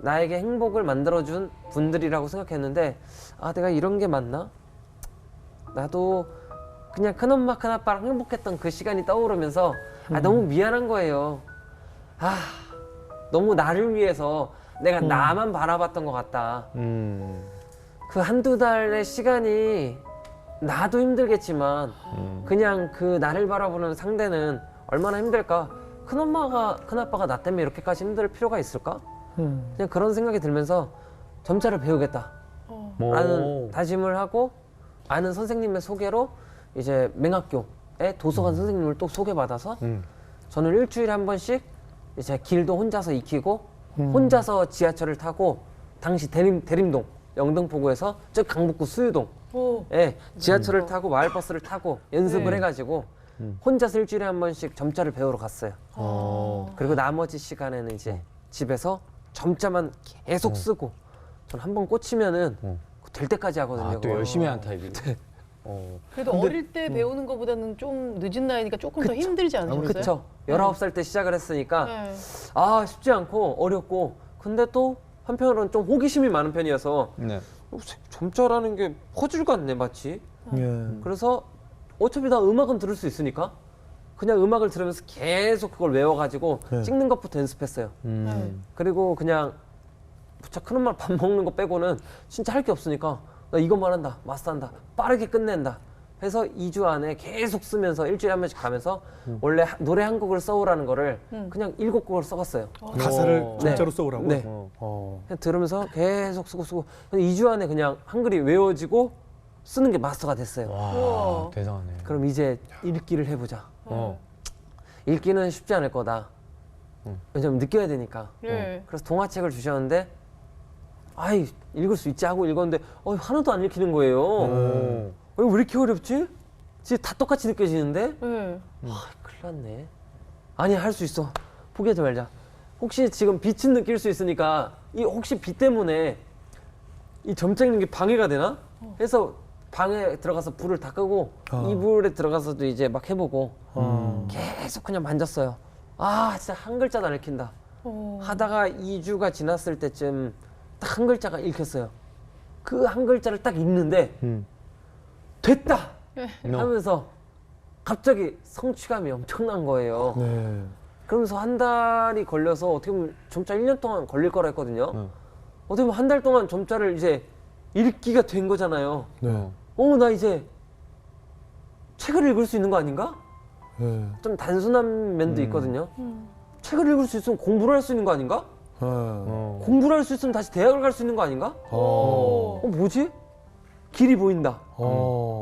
나에게 행복을 만들어준 분들이라고 생각했는데 내가 이런 게 맞나? 나도 그냥 큰엄마 큰아빠랑 행복했던 그 시간이 떠오르면서 너무 미안한 거예요. 너무 나를 위해서 내가 나만 바라봤던 것 같다. 그 한두 달의 시간이 나도 힘들겠지만 그냥 그 나를 바라보는 상대는 얼마나 힘들까? 큰엄마가 큰아빠가 나 때문에 이렇게까지 힘들 필요가 있을까? 그냥 그런 생각이 들면서 점자를 배우겠다 라는 다짐을 하고 아는 선생님의 소개로 이제 맹학교에 도서관 선생님을 또 소개받아서 저는 일주일에 한 번씩 이제 길도 혼자서 익히고 혼자서 지하철을 타고 당시 대림동 영등포구에서 저 강북구 수유동 지하철을 타고 마을버스를 타고 연습을 해가지고 혼자서 일주일에 한 번씩 점자를 배우러 갔어요. 그리고 나머지 시간에는 이제 집에서 점자만 계속 쓰고 전 한 번 꽂히면은 될 때까지 하거든요. 또 열심히 하는 타입이네. 그래도 어릴 때 배우는 것보다는 좀 늦은 나이니까 조금 더 힘들지 않으셨어요? 그쵸. 19살 때 시작을 했으니까 네. 쉽지 않고 어렵고 근데 또 한편으로는 좀 호기심이 많은 편이어서 네. 점자라는 게 퍼즐 같네 마치. 예. 그래서 어차피 나 음악은 들을 수 있으니까 그냥 음악을 들으면서 계속 그걸 외워가지고 네. 찍는 것부터 연습했어요. 그리고 그냥 부차 큰엄마 밥 먹는 거 빼고는 진짜 할 게 없으니까 나 이것만 한다, 마스터한다, 빠르게 끝낸다 해서 2주 안에 계속 쓰면서 일주일에 한 번씩 가면서 원래 노래 한 곡을 써오라는 거를 그냥 7곡을 써갔어요. 가사를 점자로 써오라고. 네. 그냥 들으면서 계속 쓰고 2주 안에 그냥 한글이 외워지고 쓰는 게 마스터가 됐어요. 우와. 대단하네. 그럼 이제 읽기를 해보자. 읽기는 쉽지 않을 거다. 왜냐면 느껴야 되니까. 네. 그래서 동화책을 주셨는데 읽을 수 있지 하고 읽었는데 하나도 안 읽히는 거예요. 왜 이렇게 어렵지? 진짜 다 똑같이 느껴지는데? 네. 큰일 났네. 아니 할 수 있어. 포기하지 말자. 혹시 지금 빛은 느낄 수 있으니까 혹시 빛 때문에 이 점자 읽는 게 방해가 되나? 해서 방에 들어가서 불을 다 끄고 이불에 들어가서도 이제 막 해보고 계속 그냥 만졌어요. 진짜 한 글자도 안 읽힌다. 하다가 2주가 지났을 때쯤 딱 한 글자가 읽혔어요. 그 한 글자를 딱 읽는데 됐다! 하면서 갑자기 성취감이 엄청난 거예요. 네. 그러면서 한 달이 걸려서 어떻게 보면 점자 1년 동안 걸릴 거라 했거든요. 어떻게 보면 한 달 동안 점자를 이제 읽기가 된 거잖아요. 네. 나 이제 책을 읽을 수 있는 거 아닌가? 네. 좀 단순한 면도 있거든요. 책을 읽을 수 있으면 공부를 할 수 있는 거 아닌가? 공부를 할 수 있으면 다시 대학을 갈 수 있는 거 아닌가? 뭐지? 길이 보인다.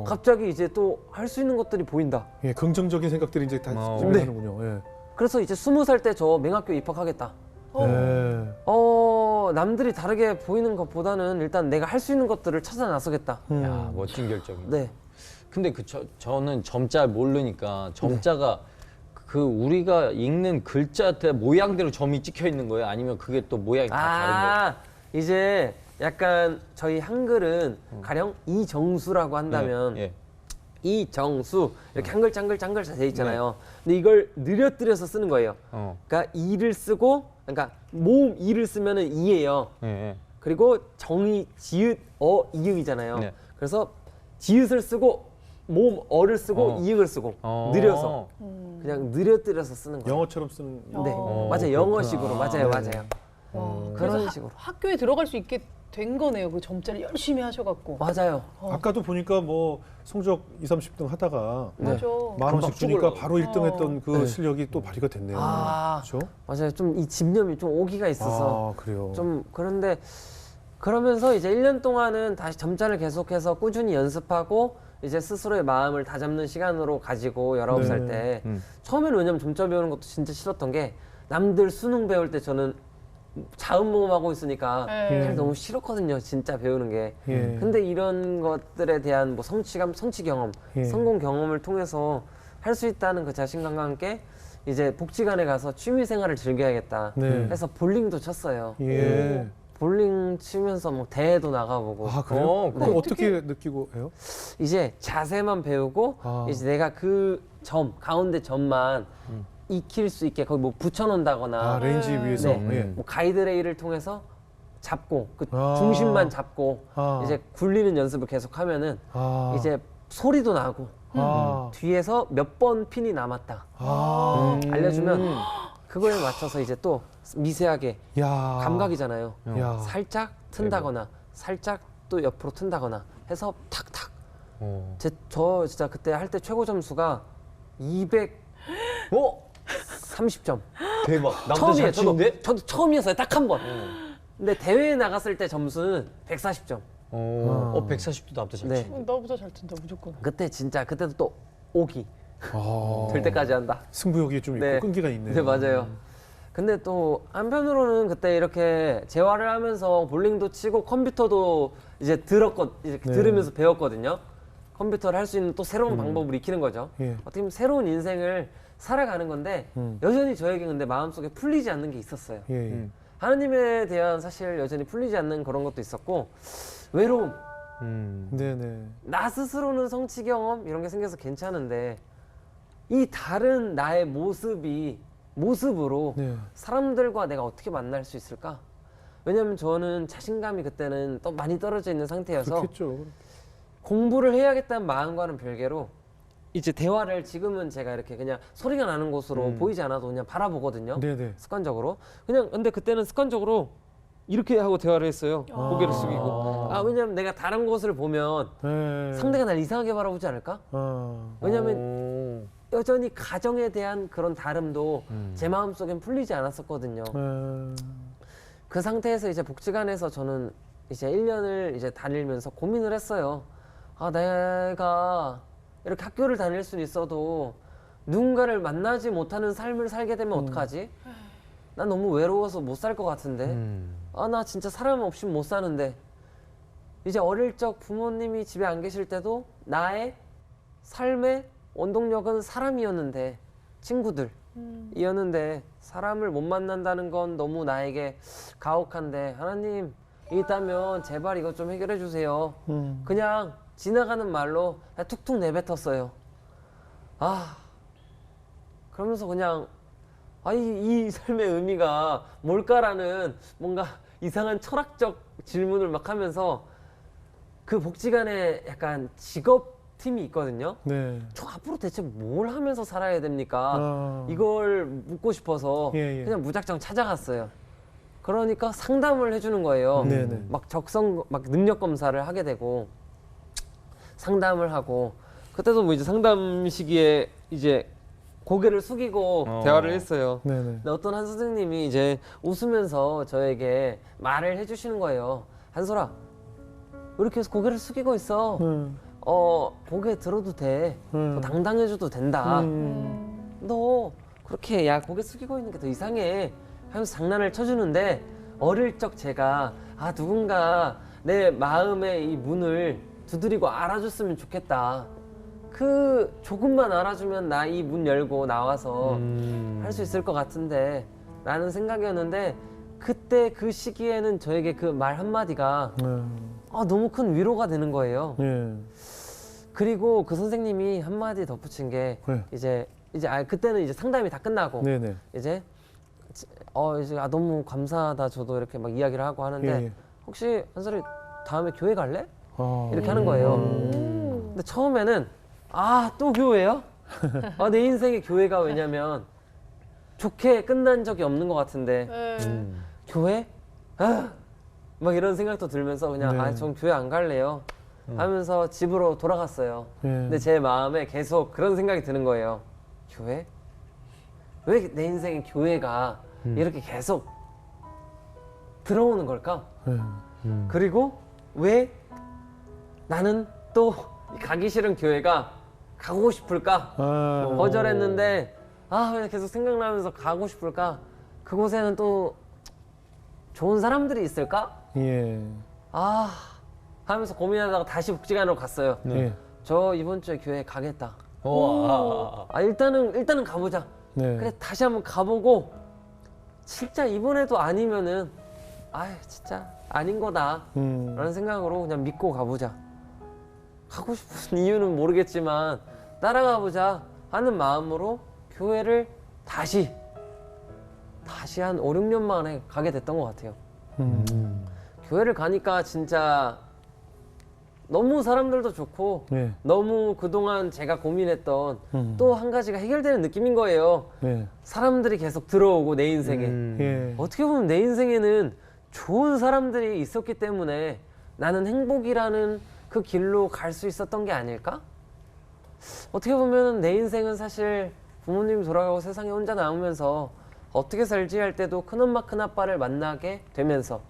갑자기 이제 또 할 수 있는 것들이 보인다. 예, 긍정적인 생각들이 이제 다 네. 준비하는군요. 예. 그래서 이제 20살 때 저 맹학교 입학하겠다. 네. 남들이 다르게 보이는 것보다는 일단 내가 할 수 있는 것들을 찾아 나서겠다. 야, 멋진 결정이네. 네. 근데 저는 점자 모르니까 점자가 그 우리가 읽는 글자들 모양대로 점이 찍혀 있는 거예요? 아니면 그게 또 모양이 다 다른 거예요? 이제 약간 저희 한글은 가령 이정수라고 한다면 예. 이정수 이렇게 한 글자 한 글자 한 글자 돼 있잖아요. 근데 이걸 느려뜨려서 쓰는 거예요. 그러니까 이를 쓰고, 그러니까 모음 이를 쓰면은 이예요. 예. 그리고 정이 지읒 이응이잖아요. 네. 그래서 지읒을 쓰고 모음 어를 쓰고 이응을 쓰고 느려서 그냥 느려뜨려서 쓰는 거예요. 영어처럼 쓰는. 네, 맞아요. 영어식으로 맞아요, 맞아요. 그래서 그런 식으로. 학교에 들어갈 수 있게 된 거네요. 그 점자를 열심히 하셔갖고. 맞아요. 아까도 보니까 뭐 성적 2, 30등 하다가 맞아. 만 원씩 주니까 바로 1등 어. 했던 그 실력이 또 발휘가 됐네요. 아. 그렇죠? 맞아요. 좀 이 집념이 좀 오기가 있어서 아, 그래요. 좀 그런데 그러면서 이제 1년 동안은 다시 점자를 계속해서 꾸준히 연습하고 이제 스스로의 마음을 다잡는 시간으로 가지고 19살 때 처음에는 왜냐면 점자 배우는 것도 진짜 싫었던 게 남들 수능 배울 때 저는 자음모음하고 있으니까 네. 사실 너무 싫었거든요. 진짜 배우는 게. 예. 근데 이런 것들에 대한 뭐 성취감, 성취 경험, 예. 성공 경험을 통해서 할 수 있다는 그 자신감과 함께 이제 복지관에 가서 취미 생활을 즐겨야겠다 네. 해서 볼링도 쳤어요. 예. 볼링 치면서 뭐 대회도 나가보고 아, 그래요? 그럼 어떻게 어떻게 느끼고 해요? 이제 자세만 배우고 아. 이제 내가 그 점 가운데 점만 익힐 수 있게 거기 뭐 붙여놓는다거나 아, 레인지 위에서. 네. 예. 뭐 가이드레일을 통해서 잡고 그 아. 중심만 잡고 아. 이제 굴리는 연습을 계속하면은 아. 이제 소리도 나고 아. 뒤에서 몇 번 핀이 남았다 아. 알려주면 그거에 맞춰서 이제 또 미세하게 야. 감각이잖아요. 야. 살짝 튼다거나 살짝 또 옆으로 튼다거나 해서 탁탁. 저 진짜 그때 할 때 최고 점수가 230점. 대박. 남들 처음이에요. 잘 치는데? 저도 처음이었어요. 딱 한 번. 근데 대회에 나갔을 때 점수는 140점. 140도 남들 잘 네. 치는데. 나보다 잘 튼다 무조건. 그때 진짜 그때도 또 오기 아. 될 때까지 한다. 승부욕이 좀 있고 네. 끈기가 있네요. 네 맞아요. 근데 또 한편으로는 그때 이렇게 재활을 하면서 볼링도 치고 컴퓨터도 이제 이제 네. 들으면서 배웠거든요. 컴퓨터를 할 수 있는 또 새로운 방법을 익히는 거죠. 예. 어떻게 보면 새로운 인생을 살아가는 건데 여전히 저에게 근데 마음속에 풀리지 않는 게 있었어요. 예. 예. 하나님에 대한 사실 여전히 풀리지 않는 그런 것도 있었고 외로움. 네네. 나 스스로는 성취 경험 이런 게 생겨서 괜찮은데 이 다른 나의 모습으로 네. 사람들과 내가 어떻게 만날 수 있을까? 왜냐면 저는 자신감이 그때는 또 많이 떨어져 있는 상태여서 그렇겠죠. 공부를 해야겠다는 마음과는 별개로 이제 대화를 지금은 제가 이렇게 그냥 소리가 나는 곳으로 보이지 않아도 그냥 바라보거든요. 네네. 습관적으로. 그냥 근데 그때는 습관적으로 이렇게 하고 대화를 했어요. 고개를 숙이고. 왜냐면 내가 다른 곳을 보면 네. 상대가 날 이상하게 바라보지 않을까? 아. 왜냐면 여전히 가정에 대한 그런 다름도 제 마음속엔 풀리지 않았었거든요. 그 상태에서 이제 복지관에서 저는 이제 1년을 이제 다니면서 고민을 했어요. 아, 내가 이렇게 학교를 다닐 수는 있어도 누군가를 만나지 못하는 삶을 살게 되면 어떡하지? 난 너무 외로워서 못 살 것 같은데. 아, 나 진짜 사람 없이 못 사는데. 이제 어릴 적 부모님이 집에 안 계실 때도 나의 삶의 원동력은 사람이었는데, 친구들이었는데 사람을 못 만난다는 건 너무 나에게 가혹한데, 하나님 있다면 제발 이것 좀 해결해 주세요. 그냥 지나가는 말로 그냥 툭툭 내뱉었어요. 아, 그러면서 그냥 이 삶의 의미가 뭘까라는 뭔가 이상한 철학적 질문을 막 하면서 그 복지관에 약간 직업팀이 있거든요. 네. 저 앞으로 대체 뭘 하면서 살아야 됩니까? 아. 이걸 묻고 싶어서 예, 예. 그냥 무작정 찾아갔어요. 그러니까 상담을 해주는 거예요. 네네. 막 막 능력 검사를 하게 되고 상담을 하고 그때도 뭐 이제 상담 시기에 이제 고개를 숙이고 대화를 했어요. 네네. 근데 어떤 한 선생님이 이제 웃으면서 저에게 말을 해주시는 거예요. 한솔아, 왜 이렇게 해서 고개를 숙이고 있어? 고개 들어도 돼. 더 당당해져도 된다. 너 그렇게 고개 숙이고 있는 게 더 이상해 하면서 장난을 쳐주는데 어릴 적 제가 누군가 내 마음의 이 문을 두드리고 알아줬으면 좋겠다. 그 조금만 알아주면 나 이 문 열고 나와서 할 수 있을 것 같은데 라는 생각이었는데 그때 그 시기에는 저에게 그 말 한마디가 너무 큰 위로가 되는 거예요. 예. 그리고 그 선생님이 한마디 덧붙인 게 네. 이제 그때는 이제 상담이 다 끝나고 네네. 이제 이제 너무 감사하다 저도 이렇게 막 이야기를 하고 하는데 예. 혹시 한솔이 다음에 교회 갈래? 아. 이렇게 하는 거예요. 근데 처음에는 또 교회요? 내 인생의 교회가 왜냐면 좋게 끝난 적이 없는 것 같은데 네. 교회? 막 이런 생각도 들면서 그냥 네. 전 교회 안 갈래요 하면서 집으로 돌아갔어요. 예. 근데 제 마음에 계속 그런 생각이 드는 거예요. 교회? 왜 내 인생에 교회가 이렇게 계속 들어오는 걸까? 예. 그리고 왜 나는 또 가기 싫은 교회가 가고 싶을까? 아. 거절했는데 왜 계속 생각나면서 가고 싶을까? 그곳에는 또 좋은 사람들이 있을까? 예. 하면서 고민하다가 다시 복지관으로 갔어요. 네. 저 이번 주에 교회 가겠다. 일단은 가보자. 네. 그래 다시 한번 가보고 진짜 이번에도 아니면은 진짜 아닌 거다 라는 생각으로 그냥 믿고 가보자. 가고 싶은 이유는 모르겠지만 따라가 보자 하는 마음으로 교회를 다시 한 5, 6년 만에 가게 됐던 것 같아요. 교회를 가니까 진짜 너무 사람들도 좋고 네. 너무 그동안 제가 고민했던 또 한 가지가 해결되는 느낌인 거예요. 네. 사람들이 계속 들어오고 내 인생에 예. 어떻게 보면 내 인생에는 좋은 사람들이 있었기 때문에 나는 행복이라는 그 길로 갈 수 있었던 게 아닐까? 어떻게 보면 내 인생은 사실 부모님이 돌아가고 세상에 혼자 남으면서 어떻게 살지 할 때도 큰엄마 큰아빠를 만나게 되면서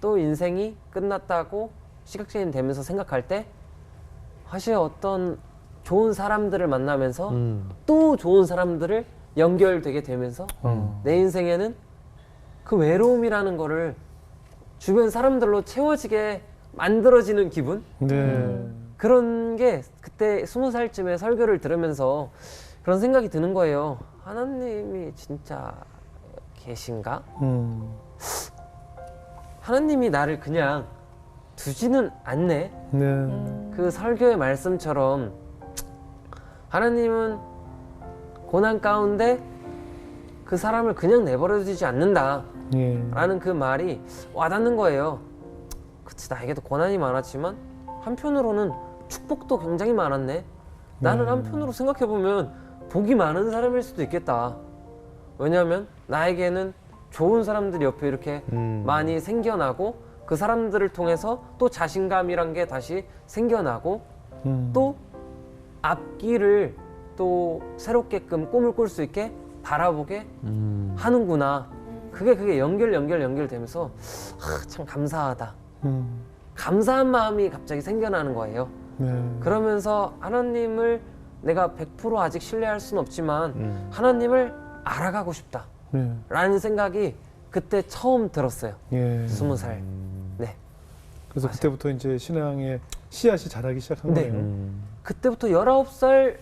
또 인생이 끝났다고 시각적인 되면서 생각할 때 사실 어떤 좋은 사람들을 만나면서 또 좋은 사람들을 연결되게 되면서 내 인생에는 그 외로움이라는 거를 주변 사람들로 채워지게 만들어지는 기분? 네. 그런 게 그때 20살쯤에 설교를 들으면서 그런 생각이 드는 거예요. 하나님이 진짜 계신가? 하나님이 나를 그냥 두지는 않네. 네. 그 설교의 말씀처럼 하나님은 고난 가운데 그 사람을 그냥 내버려 두지 않는다 예. 라는 그 말이 와닿는 거예요. 그치, 나에게도 고난이 많았지만 한편으로는 축복도 굉장히 많았네. 나는 한편으로 생각해보면 복이 많은 사람일 수도 있겠다. 왜냐하면 나에게는 좋은 사람들이 옆에 이렇게 많이 생겨나고 그 사람들을 통해서 또 자신감이란 게 다시 생겨나고 또 앞길을 또 새롭게끔 꿈을 꿀 수 있게 바라보게 하는구나. 그게 연결되면서 참 감사하다. 감사한 마음이 갑자기 생겨나는 거예요. 네. 그러면서 하나님을 내가 100% 아직 신뢰할 수는 없지만 하나님을 알아가고 싶다 네. 라는 생각이 그때 처음 들었어요. 예. 20살. 네. 그래서 그때부터 이제 신앙의 씨앗이 자라기 시작한 네. 거예요. 그때부터 19살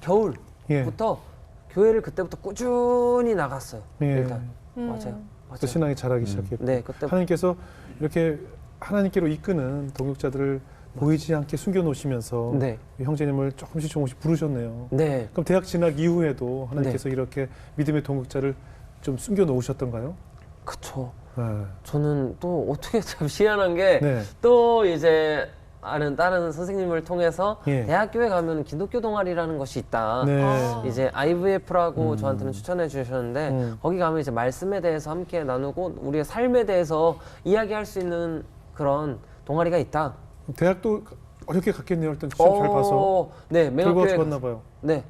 겨울부터 예. 교회를 그때부터 꾸준히 나갔어요. 예. 일단. 맞아요. 그래서 신앙이 자라기 시작했고 네, 그때 하나님께서 이렇게 하나님께로 이끄는 동역자들을 보이지 않게 숨겨놓으시면서 네. 형제님을 조금씩 부르셨네요. 네. 그럼 대학 진학 이후에도 하나님께서 이렇게 믿음의 동역자를 좀 숨겨놓으셨던가요? 그쵸. 네. 저는 또 어떻게 참 희한한 게 네. 또 이제 아는 다른 선생님을 통해서 예. 대학교에 가면 기독교 동아리라는 것이 있다. 네. 이제 IVF라고 저한테는 추천해 주셨는데 거기 가면 이제 말씀에 대해서 함께 나누고 우리의 삶에 대해서 이야기할 수 있는 그런 동아리가 있다. 대학도 어렵게 갔겠네요. 일단 시험 잘 봐서 네, 결과가 맹학교에 좋았나 봐요. 네,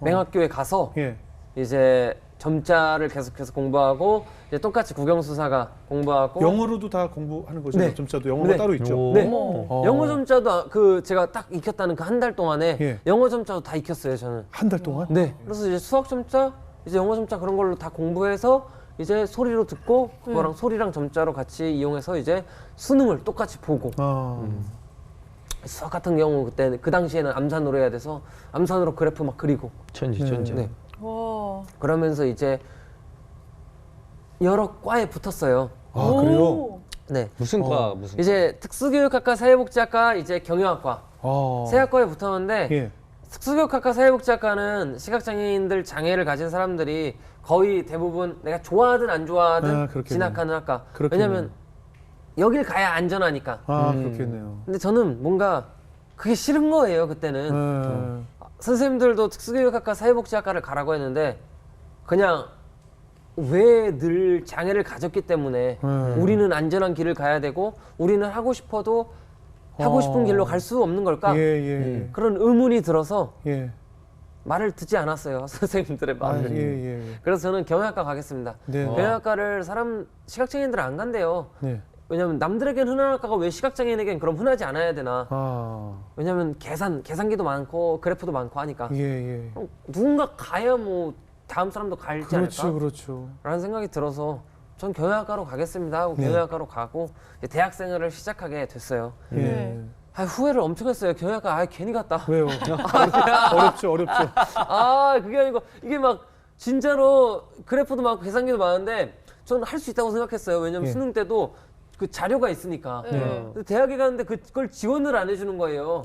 맹학교에 가서 예. 이제 점자를 계속해서 공부하고 이제 똑같이 국영수사가 공부하고 영어로도 다 공부하는 거죠. 네. 점자도 영어가 네. 따로 있죠. 네. 어. 영어 점자도 그 제가 딱 익혔다는 그 한 달 동안에 예. 영어 점자도 다 익혔어요, 저는. 한 달 동안? 네. 그래서 이제 수학 점자, 이제 영어 점자 그런 걸로 다 공부해서 이제 소리로 듣고 그거랑 소리랑 점자로 같이 이용해서 이제 수능을 똑같이 보고 아. 수학 같은 경우 그때 그 당시에는 암산으로 해야 돼서 암산으로 그래프 막 그리고 천지. 네. 와. 그러면서 이제 여러 과에 붙었어요. 아, 그래요? 네. 무슨 과 무슨? 이제 특수교육학과, 사회복지학과, 이제 경영학과 세학과에 붙었는데 예. 특수교육학과 사회복지학과는 시각장애인들 장애를 가진 사람들이 거의 대부분 내가 좋아하든 안 좋아하든 그렇겠네요. 진학하는 학과. 그렇겠네요. 왜냐면 여길 가야 안전하니까. 그렇겠네요. 근데 저는 뭔가 그게 싫은 거예요 그때는. 선생님들도 특수교육학과 사회복지학과를 가라고 했는데 그냥 왜 늘 장애를 가졌기 때문에 우리는 안전한 길을 가야 되고 우리는 하고 싶어도 하고 싶은 길로 갈 수 없는 걸까? 예. 그런 의문이 들어서 예. 말을 듣지 않았어요 선생님들의 말을. 예. 그래서 저는 경영학과 가겠습니다. 네. 경영학과를 시각장애인들 안 간대요. 네. 왜냐면 남들에겐 흔한 학과가 왜 시각장애인에겐 그럼 흔하지 않아야 되나? 왜냐면 계산기도 많고 그래프도 많고 하니까. 예. 누군가 가야 뭐 다음 사람도 갈지 않을까? 그렇죠. 라는 생각이 들어서 전 경영학과로 가겠습니다 하고 경영학과로 가고 이제 대학 생활을 시작하게 됐어요. 예. 후회를 엄청 했어요. 경영학과 괜히 갔다. 왜요? 어렵죠. 그게 아니고 이게 막 진짜로 그래프도 많고 계산기도 많은데 저는 할 수 있다고 생각했어요. 왜냐면 예. 수능 때도 그 자료가 있으니까. 근데 대학에 가는데 그걸 지원을 안 해주는 거예요.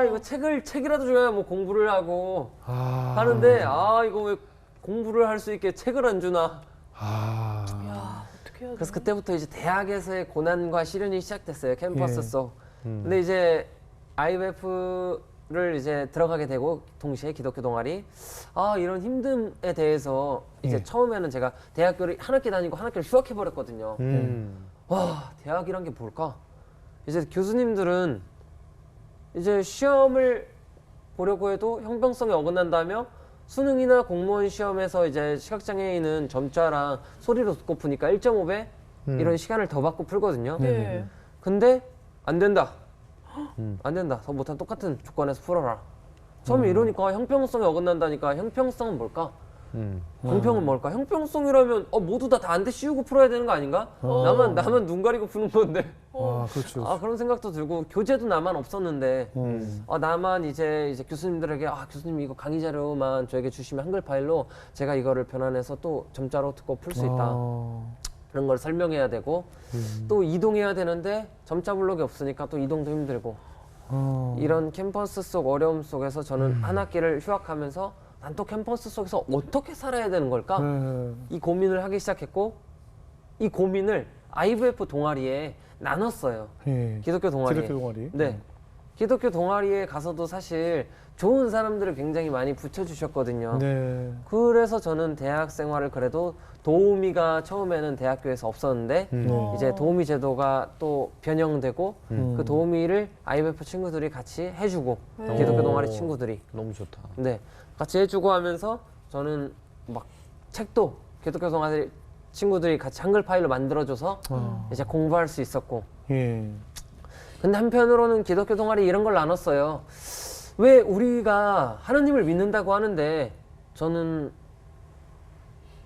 이거 책이라도 줘야 뭐 공부를 하고 하는데 이거 왜 공부를 할 수 있게 책을 안 주나. 야, 어떻게 해야 그래서 그때부터 이제 대학에서의 고난과 시련이 시작됐어요. 캠퍼스 속. 근데 이제 IVF를 이제 들어가게 되고 동시에 기독교 동아리 이런 힘듦에 대해서 이제 처음에는 제가 대학교를 한 학기 다니고 한 학기를 휴학해 버렸거든요. 와, 대학이란 게 뭘까? 이제 교수님들은 이제 시험을 보려고 해도 형평성에 어긋난다며 수능이나 공무원 시험에서 이제 시각장애인은 점자랑 소리로 듣고 푸니까 1.5배 이런 시간을 더 받고 풀거든요. 네. 근데 안 된다. 안 된다. 더 못한 똑같은 조건에서 풀어라. 처음에 이러니까 형평성에 어긋난다니까 형평성은 뭘까? 공평은 뭘까? 형평성이라면 모두 다 안 돼 씌우고 풀어야 되는 거 아닌가? 나만 눈 가리고 푸는 건데. 그렇죠. 그런 생각도 들고 교재도 나만 없었는데 나만 이제 교수님들에게 교수님 이거 강의 자료만 저에게 주시면 한글 파일로 제가 이거를 변환해서 또 점자로 듣고 풀 수 있다. 그런 걸 설명해야 되고 또 이동해야 되는데 점자 블록이 없으니까 또 이동도 힘들고 이런 캠퍼스 속 어려움 속에서 저는 한 학기를 휴학하면서 난 또 캠퍼스 속에서 어떻게 살아야 되는 걸까? 이 고민을 하기 시작했고 이 고민을 IVF 동아리에 나눴어요. 기독교 동아리에. 기독교 동아리. 네. 기독교 동아리에 가서도 사실 좋은 사람들을 굉장히 많이 붙여주셨거든요. 네. 그래서 저는 대학 생활을 그래도 도우미가 처음에는 대학교에서 없었는데 이제 도우미 제도가 또 변형되고 그 도우미를 IVF 친구들이 같이 해주고 기독교 동아리 친구들이 너무 좋다. 네 같이 해주고 하면서 저는 막 책도 기독교 동아리 친구들이 같이 한글 파일로 만들어줘서 이제 공부할 수 있었고 예. 근데 한편으로는 기독교 동아리 이런 걸 나눴어요. 왜 우리가 하나님을 믿는다고 하는데 저는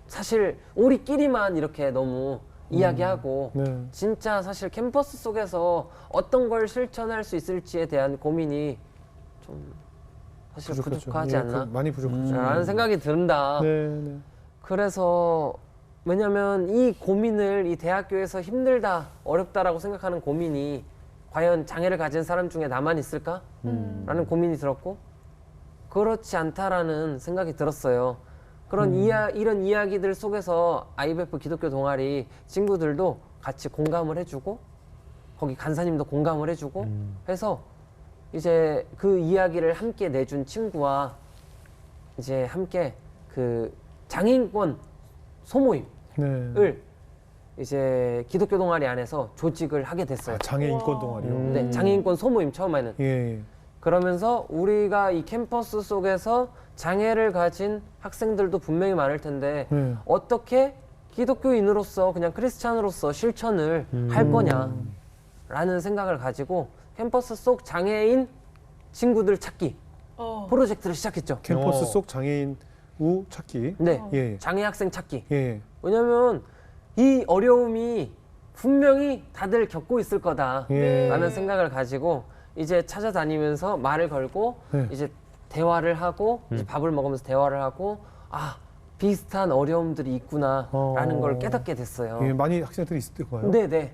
사실 우리끼리만 이렇게 너무 이야기하고 네. 진짜 사실 캠퍼스 속에서 어떤 걸 실천할 수 있을지에 대한 고민이 좀 사실 부족하죠. 부족하지 않나? 많이 부족하죠. 라는 생각이 든다. 네. 그래서 왜냐면 이 고민을 이 대학교에서 힘들다, 어렵다라고 생각하는 고민이 과연 장애를 가진 사람 중에 나만 있을까? 라는 고민이 들었고 그렇지 않다라는 생각이 들었어요. 그런 이런 이야기들 속에서 IVF 기독교 동아리 친구들도 같이 공감을 해주고 거기 간사님도 공감을 해주고 해서 이제 그 이야기를 함께 내준 친구와 이제 함께 그 장애인권 소모임을 네. 이제 기독교 동아리 안에서 조직을 하게 됐어요. 장애인권 동아리요. 네, 장애인권 소모임 처음에는. 예. 그러면서 우리가 이 캠퍼스 속에서 장애를 가진 학생들도 분명히 많을 텐데 어떻게 기독교인으로서 그냥 크리스찬으로서 실천을 할 거냐라는 생각을 가지고 캠퍼스 속 장애인 친구들 찾기 프로젝트를 시작했죠. 캠퍼스 속 장애인 우 찾기. 네, 예. 장애 학생 찾기. 예. 왜냐면 이 어려움이 분명히 다들 겪고 있을 거다라는 예. 생각을 가지고 이제 찾아다니면서 말을 걸고 이제 대화를 하고 이제 밥을 먹으면서 대화를 하고 비슷한 어려움들이 있구나라는 걸 깨닫게 됐어요. 예. 많이 학생들이 있을 거예요. 네네.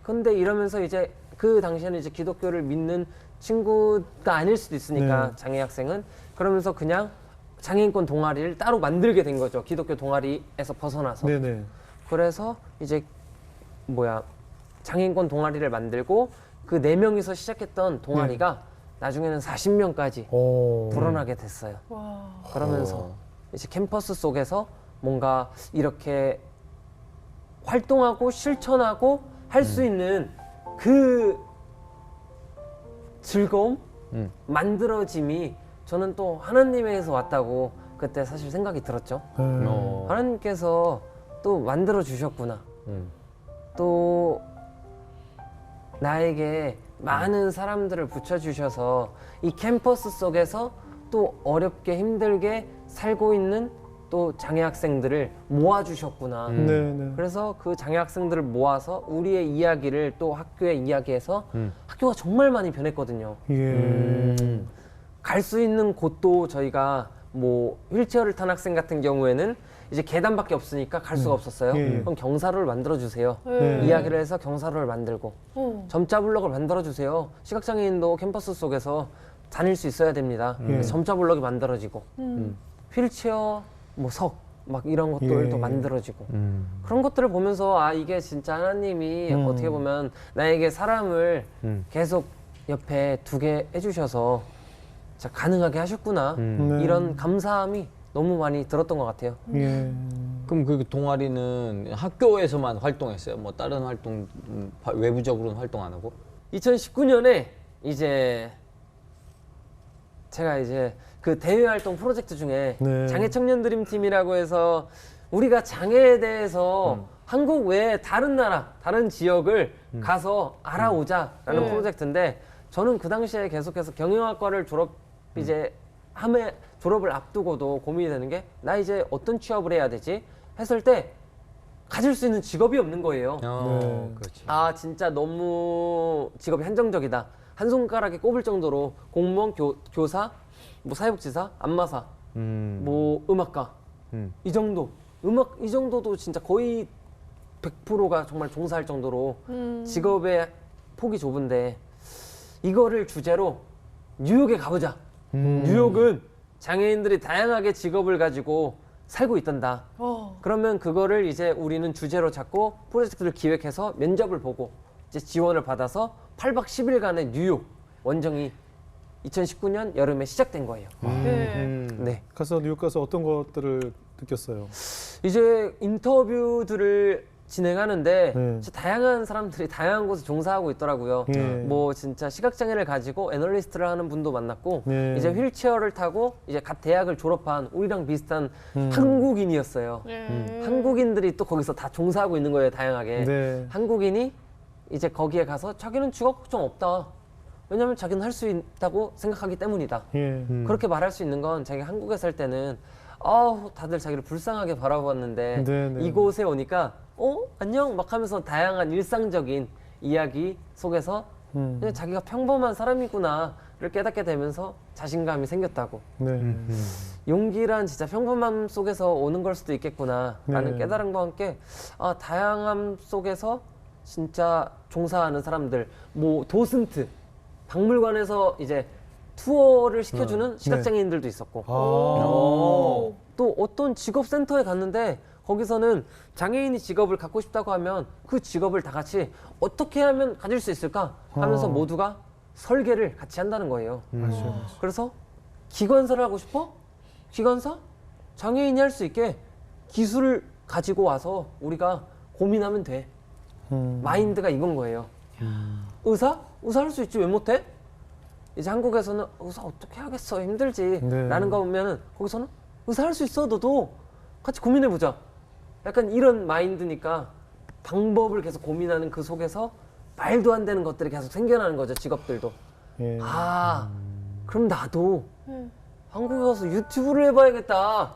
근데 이러면서 이제 그 당시에는 이제 기독교를 믿는 친구가 아닐 수도 있으니까 네. 장애 학생은 그러면서 그냥 장애인권 동아리를 따로 만들게 된 거죠. 기독교 동아리에서 벗어나서. 네네. 그래서 이제 장애인권 동아리를 만들고 그 4명이서 시작했던 동아리가 나중에는 40명까지 오. 불어나게 됐어요. 그러면서 이제 캠퍼스 속에서 뭔가 이렇게 활동하고 실천하고 할 수 있는 그 즐거움, 만들어짐이 저는 또 하나님에게서 왔다고 그때 사실 생각이 들었죠. 하나님께서 또 만들어 주셨구나. 또 나에게 많은 사람들을 붙여주셔서 이 캠퍼스 속에서 또 어렵게 힘들게 살고 있는 또 장애 학생들을 모아주셨구나. 네네. 그래서 그 장애 학생들을 모아서 우리의 이야기를 또 학교에 이야기해서 학교가 정말 많이 변했거든요. 예. 갈 수 있는 곳도 저희가 뭐 휠체어를 탄 학생 같은 경우에는 이제 계단밖에 없으니까 갈 수가 없었어요. 예. 그럼 경사로를 만들어 주세요. 네. 이야기를 해서 경사로를 만들고 점자 블럭을 만들어 주세요. 시각장애인도 캠퍼스 속에서 다닐 수 있어야 됩니다. 그래서 점자 블럭이 만들어지고 휠체어 뭐 석 막 이런 것들도 예. 만들어지고 그런 것들을 보면서 아 이게 진짜 하나님이 어떻게 보면 나에게 사람을 계속 옆에 두게 해주셔서 진짜 가능하게 하셨구나 네. 이런 감사함이 너무 많이 들었던 것 같아요. 예. 그럼 그 동아리는 학교에서만 활동했어요? 뭐 다른 활동 외부적으로는 활동 안 하고? 2019년에 이제 제가 이제 그 대외 활동 프로젝트 중에 네. 장애 청년 드림 팀이라고 해서 우리가 장애에 대해서 한국 외에 다른 나라, 다른 지역을 가서 알아오자라는 프로젝트인데 저는 그 당시에 계속해서 경영학과를 이제 졸업을 앞두고도 고민이 되는 게 나 이제 어떤 취업을 해야 되지? 했을 때 가질 수 있는 직업이 없는 거예요. 네. 그렇지. 아 진짜 너무 직업이 한정적이다. 한 손가락에 꼽을 정도로 공무원, 교사, 뭐 사회복지사, 안마사, 뭐 음악가 이 정도 이 정도도 진짜 거의 100%가 정말 종사할 정도로 직업의 폭이 좁은데 이거를 주제로 뉴욕에 가보자. 뉴욕은 장애인들이 다양하게 직업을 가지고 살고 있단다. 그러면 그거를 이제 우리는 주제로 잡고 프로젝트를 기획해서 면접을 보고 이제 지원을 받아서 8박 10일간의 뉴욕 원정이 2019년 여름에 시작된 거예요. 네. 가서 뉴욕 가서 어떤 것들을 느꼈어요? 이제 인터뷰들을 진행하는데 네. 진짜 다양한 사람들이 다양한 곳에 종사하고 있더라고요. 예. 뭐 진짜 시각장애를 가지고 애널리스트를 하는 분도 만났고 네. 이제 휠체어를 타고 이제 갓 대학을 졸업한 우리랑 비슷한 한국인이었어요. 한국인들이 또 거기서 다 종사하고 있는 거예요, 다양하게. 네. 한국인이 이제 거기에 가서 자기는 직업 걱정 없다. 왜냐면 자기는 할 수 있다고 생각하기 때문이다. 예. 그렇게 말할 수 있는 건 자기가 한국에 살 때는 다들 자기를 불쌍하게 바라보았는데 네네. 이곳에 오니까 안녕 막 하면서 다양한 일상적인 이야기 속에서 그냥 자기가 평범한 사람이구나를 깨닫게 되면서 자신감이 생겼다고. 네. 용기란 진짜 평범함 속에서 오는 걸 수도 있겠구나라는 네. 깨달음과 함께 다양함 속에서 진짜 종사하는 사람들, 뭐 도슨트 박물관에서 이제 투어를 시켜주는 시각장애인들도 있었고 아. 또 어떤 직업센터에 갔는데 거기서는 장애인이 직업을 갖고 싶다고 하면 그 직업을 다 같이 어떻게 하면 가질 수 있을까 하면서 모두가 설계를 같이 한다는 거예요. 맞아요. 그래서 기관사를 하고 싶어? 기관사? 장애인이 할 수 있게 기술을 가지고 와서 우리가 고민하면 돼. 마인드가 이건 거예요. 의사? 의사 할 수 있지 왜 못해? 이제 한국에서는 의사 어떻게 하겠어 힘들지 네. 라는 거 보면은 거기서는 의사 할 수 있어 너도 같이 고민해보자. 약간 이런 마인드니까 방법을 계속 고민하는 그 속에서 말도 안 되는 것들이 계속 생겨나는 거죠. 직업들도. 예. 그럼 나도 한국에 가서 유튜브를 해봐야겠다.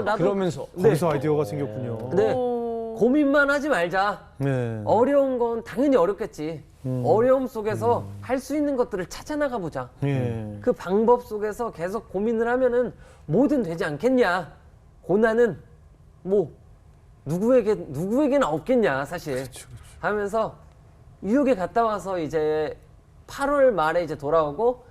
나도 그러면서 거기서 아이디어가 생겼군요. 네. 고민만 하지 말자. 네. 어려운 건 당연히 어렵겠지. 어려움 속에서 할 수 있는 것들을 찾아나가 보자. 예. 그 방법 속에서 계속 고민을 하면은 뭐든 되지 않겠냐. 고난은 뭐 누구에게나 없겠냐 사실. 그렇죠. 하면서 뉴욕에 갔다 와서 이제 8월 말에 이제 돌아오고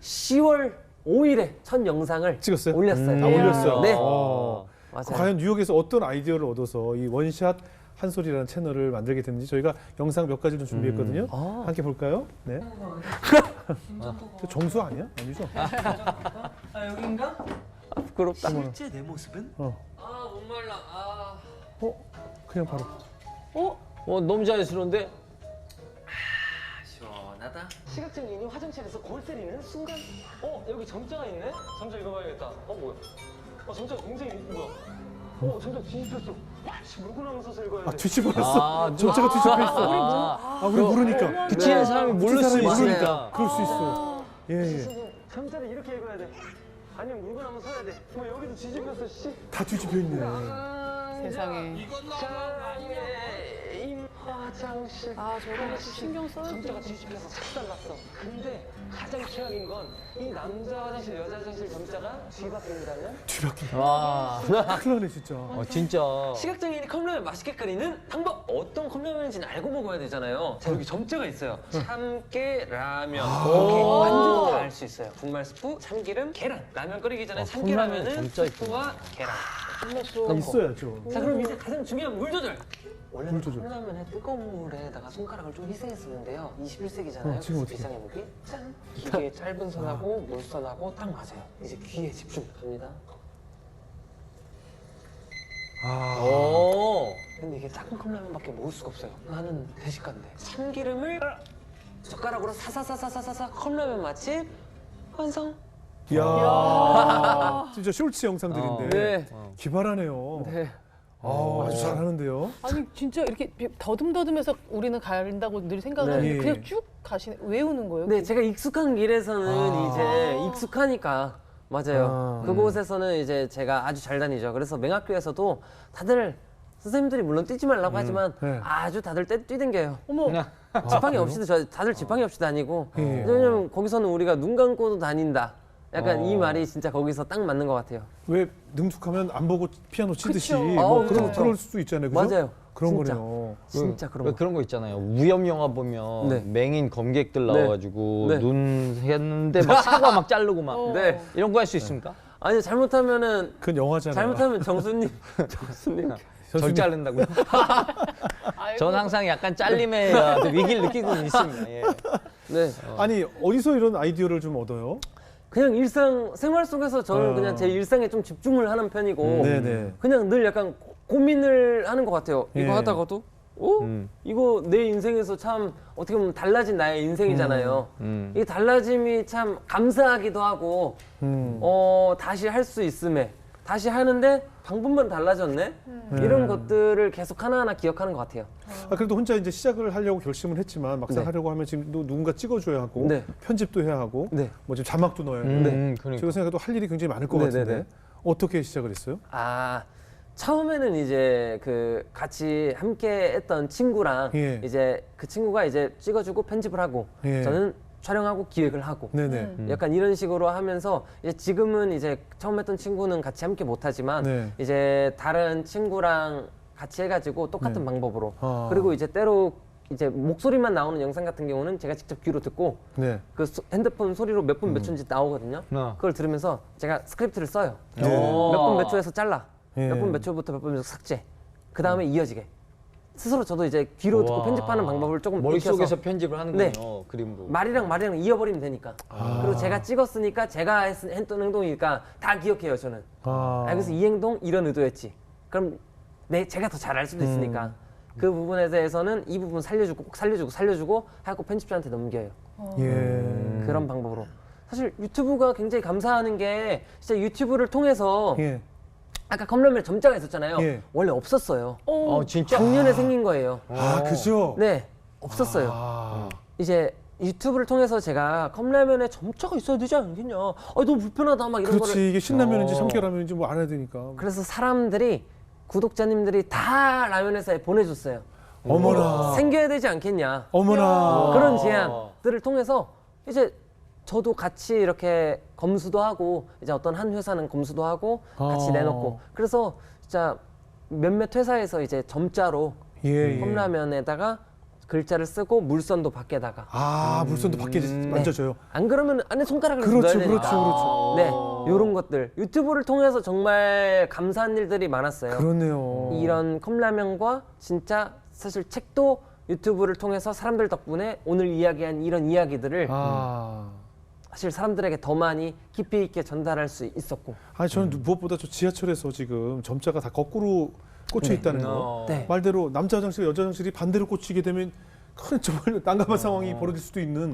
10월 5일에 첫 영상을 찍었어요? 올렸어요. 아, 올렸어요. 네. 맞아요. 맞아요. 과연 뉴욕에서 어떤 아이디어를 얻어서 이 원샷 한 소리라는 채널을 만들게 됐는지 저희가 영상 몇 가지를 준비했거든요. 함께 볼까요? 네. 저 정수 아니야? 아니죠? 아 여긴가? 아, 부끄럽다. 실제 내 모습은 아 목말라. 아. 그냥 바로. 너무 자연스러운데? 시원하다. 시각장애인이 화장실에서 골 때리는 순간. 여기 점자가 있네. 점자 읽어봐야겠다. 뭐야? 점자 굉장히 뭐야? 점자 뒤집혔어. 물구나무서 읽어야 돼. 아, 뒤집어놨어. 아, 점자가 뒤집혀 있어. 우리 모르니까. 붙이는 사람이 모를 수 사람이 있으니까. 모르니까. 그럴 수 있어. 예. 점자를 이렇게 읽어야 돼. 아니면 물구나무 서야 돼. 여기도 뒤집혔어. 씨. 다 뒤집혀 있네. 세상에. 장애인 화장실. 아, 저런 거 신경 써야 돼. 점자가 뒤집혀서 착살났어. 근데 가장 최악인 건 이 남자 화장실, 여자 화장실 점자가 뒤바뀐다면? 뒤바뀐다. 와. 큰일 나네, 진짜. 진짜. 시각장애인이 컵라면 맛있게 끓이는 방법! 어떤 컵라면인지는 알고 먹어야 되잖아요. 자, 여기 점자가 있어요. 참깨 라면. 이렇게 완전 다 알 수 있어요. 분말 스프, 참기름, 계란. 라면 끓이기 전에 참깨라면은 컵라면에 점자 있구나. 스프와 계란. 있어야죠. 자, 그럼 이제 가장 중요한 물 조절. 원래는 물 조절. 컵라면에 뜨거운 물에다가 손가락을 좀 희생했었는데요. 21세기잖아요. 지금 어떻게? 비상의 무기. 짠! 이게 짧은 선하고 물선하고 딱 맞아요. 이제 귀에 집중합니다. 근데 이게 작은 컵라면밖에 먹을 수가 없어요. 나는 대식가인데. 참기름을 젓가락으로 사사사사사사 컵라면 맛집 완성. 이야. 진짜 쇼츠 영상들인데. 네. 기발하네요. 네. 아주 잘하는데요. 아니 진짜 이렇게 더듬더듬해서 우리는 가린다고 늘 생각하는데 네. 그냥 쭉 가시네. 외우는 거예요? 네, 제가 익숙한 길에서는 이제 익숙하니까 맞아요. 그곳에서는 이제 제가 아주 잘 다니죠. 그래서 맹학교에서도 다들 선생님들이 물론 뛰지 말라고 하지만 네. 아주 다들 뛰댕겨요. 어머. 지팡이 없이도 다들 지팡이 없이 다니고 예. 왜냐면 거기서는 우리가 눈 감고도 다닌다. 약간 이 말이 진짜 거기서 딱 맞는 것 같아요. 왜 능숙하면 안 보고 피아노 치듯이 그쵸. 뭐 그쵸. 그럴 수도 있잖아요. 그죠? 맞아요. 그런 진짜. 거네요. 진짜 그런 왜 거. 그런 거 있잖아요. 위험 영화 보면 네. 맹인 검객들 네. 나와가지고 네. 눈 했는데 막 사과 막 자르고 막 네. 이런 거 할 수 있습니까? 아니 잘못하면은 그건 영화잖아요. 잘못하면 정수님 절 자른다고요? 아이고. 전 항상 약간 잘림의 위기를 느끼고 있습니다. 예. 네. 아니 어디서 이런 아이디어를 좀 얻어요? 그냥 일상 생활 속에서 저는 그냥 제 일상에 좀 집중을 하는 편이고 네네. 그냥 늘 약간 고민을 하는 것 같아요. 예. 이거 하다가도 이거 내 인생에서 참 어떻게 보면 달라진 나의 인생이잖아요. 이 달라짐이 참 감사하기도 하고 다시 할 수 있음에 다시 하는데 방법만 달라졌네. 이런 것들을 계속 하나하나 기억하는 것 같아요. 그래도 혼자 이제 시작을 하려고 결심을 했지만 막상 네. 하려고 하면 지금 또 누군가 찍어줘야 하고 네. 편집도 해야 하고 네. 뭐 지금 자막도 넣어야 하고 그러니까. 제가 생각해도 할 일이 굉장히 많을 것 네, 같은데 네, 네. 어떻게 시작을 했어요? 아 처음에는 이제 그 같이 함께 했던 친구랑 예. 이제 그 친구가 이제 찍어주고 편집을 하고 예. 저는 촬영하고 기획을 하고 네네. 약간 이런 식으로 하면서 이제 지금은 이제 처음 했던 친구는 같이 함께 못하지만 네. 이제 다른 친구랑 같이 해가지고 똑같은 네. 방법으로 아. 그리고 이제 때로 이제 목소리만 나오는 영상 같은 경우는 제가 직접 귀로 듣고 네. 그 핸드폰 소리로 몇 분 몇 초인지 나오거든요. 그걸 들으면서 제가 스크립트를 써요. 네. 몇 분 몇 초에서 잘라. 예. 몇 분 몇 초부터 몇 분 몇 초 삭제. 그 다음에 이어지게. 스스로 저도 이제 귀로 듣고 와. 편집하는 방법을 조금 머릿속에서 익혀서 편집을 하는군요. 네. 그림도. 말이랑 이어버리면 되니까. 그리고 제가 찍었으니까 제가 했던 행동이니까 다 기억해요 저는. 그래서 이 행동 이런 의도였지. 그럼 제가 더 잘 알 수도 있으니까. 그 부분에 대해서는 이 부분 살려주고 꼭 살려주고 하고 편집자한테 넘겨요. 예. 그런 방법으로. 사실 유튜브가 굉장히 감사하는 게 진짜 유튜브를 통해서 예. 아까 컵라면에 점자가 있었잖아요. 예. 원래 없었어요. 진짜? 작년에 생긴 거예요. 그죠? 네, 없었어요. 이제 유튜브를 통해서 제가 컵라면에 점자가 있어야 되지 않겠냐. 너무 불편하다 막 이런 그렇지 거를. 이게 신라면인지 참깨라면인지 뭐 알아야 되니까. 그래서 사람들이 구독자님들이 다 라면회사에 보내줬어요. 어머나. 생겨야 되지 않겠냐. 어머나. 그런 제안들을 통해서 이제 저도 같이 이렇게 검수도 하고 이제 어떤 한 회사는 검수도 하고 같이 내놓고 그래서 진짜 몇몇 회사에서 이제 점자로 예. 컵라면에다가 글자를 쓰고 물선도 밖에다가. 물선도 밖에 만져져요. 안 그러면 안에 손가락을 그렇죠, 넣어야 되니까. 그렇죠. 네, 이런 것들 유튜브를 통해서 정말 감사한 일들이 많았어요. 그러네요. 이런 컵라면과 진짜 사실 책도 유튜브를 통해서 사람들 덕분에 오늘 이야기한 이런 이야기들을 사실 사람들에게 더 많이 깊이 있게 전달할 수 있었고. 아니 저는 무엇보다 저 지하철에서 지금 점자가 다 거꾸로 꽂혀 있다는 거. 네. 말대로 남자 화장실, 여자 화장실이 반대로 꽂히게 되면 큰 정말 난감한 상황이 벌어질 수도 있는.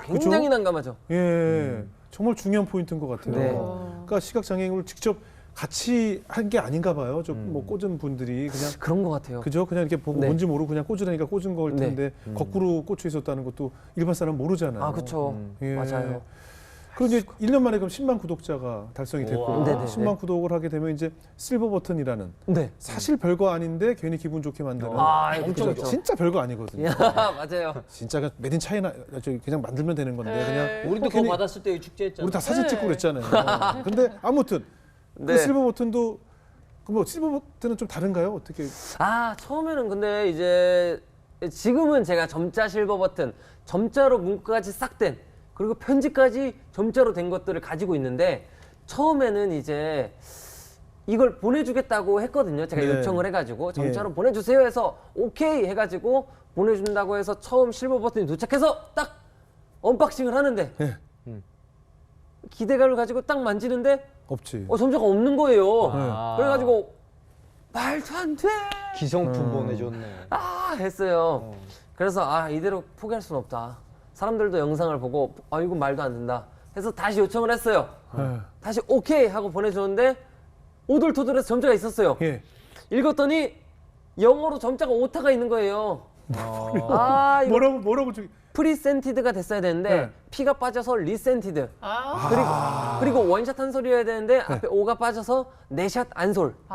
굉장히 난감하죠. 예, 정말 중요한 포인트인 것 같아요. 네. 그러니까 시각 장애인을 직접 같이 한 게 아닌가 봐요. 저 뭐 꽂은 분들이 그냥 그런 것 같아요. 그죠? 그냥 이렇게 보고 네. 뭔지 모르고 그냥 꽂으라니까 꽂은 걸 네. 텐데 거꾸로 꽂혀 있었다는 것도 일반 사람 모르잖아요. 그렇죠. 예. 맞아요. 그리고 이제 1년 만에 그럼 10만 구독자가 달성이 됐고 우와. 네네. 10만 구독을 하게 되면 이제 실버 버튼이라는 네. 사실 별거 아닌데 괜히 기분 좋게 만드는 엄청 그죠? 좋죠. 진짜 별거 아니거든요. 맞아요. 진짜 그냥 메딘 차이나 그냥 만들면 되는 건데 그냥 우리도 그거 받았을 때 축제했잖아. 우리 다 사진 찍고 그랬잖아요. 근데 아무튼 네. 그 실버 버튼도 뭐 실버 버튼은 좀 다른가요? 어떻게? 처음에는 근데 이제 지금은 제가 점자 실버 버튼, 점자로 문구까지 싹 된, 그리고 편지까지 점자로 된 것들을 가지고 있는데 처음에는 이제 이걸 보내주겠다고 했거든요. 제가 네. 요청을 해가지고 점자로 보내주세요 해서 오케이 해가지고 보내준다고 해서 처음 실버 버튼이 도착해서 딱 언박싱을 하는데 네. 기대감을 가지고 딱 만지는데 없지. 점자가 없는 거예요. 아. 그래가지고 말도 안 돼. 기성품 보내줬네. 했어요. 그래서 이대로 포기할 수는 없다. 사람들도 영상을 보고 이건 말도 안 된다 해서 다시 요청을 했어요. 다시 오케이 하고 보내줬는데 오돌토돌해서 점자가 있었어요. 예. 읽었더니 영어로 점자가 오타가 있는 거예요. 이거 뭐라고 저기 프리센티드가 됐어야 되는데 네. P가 빠져서 리센티드. 그리고 원샷 한 솔이어야 되는데 앞에 O가 빠져서 네샷 안솔. 이거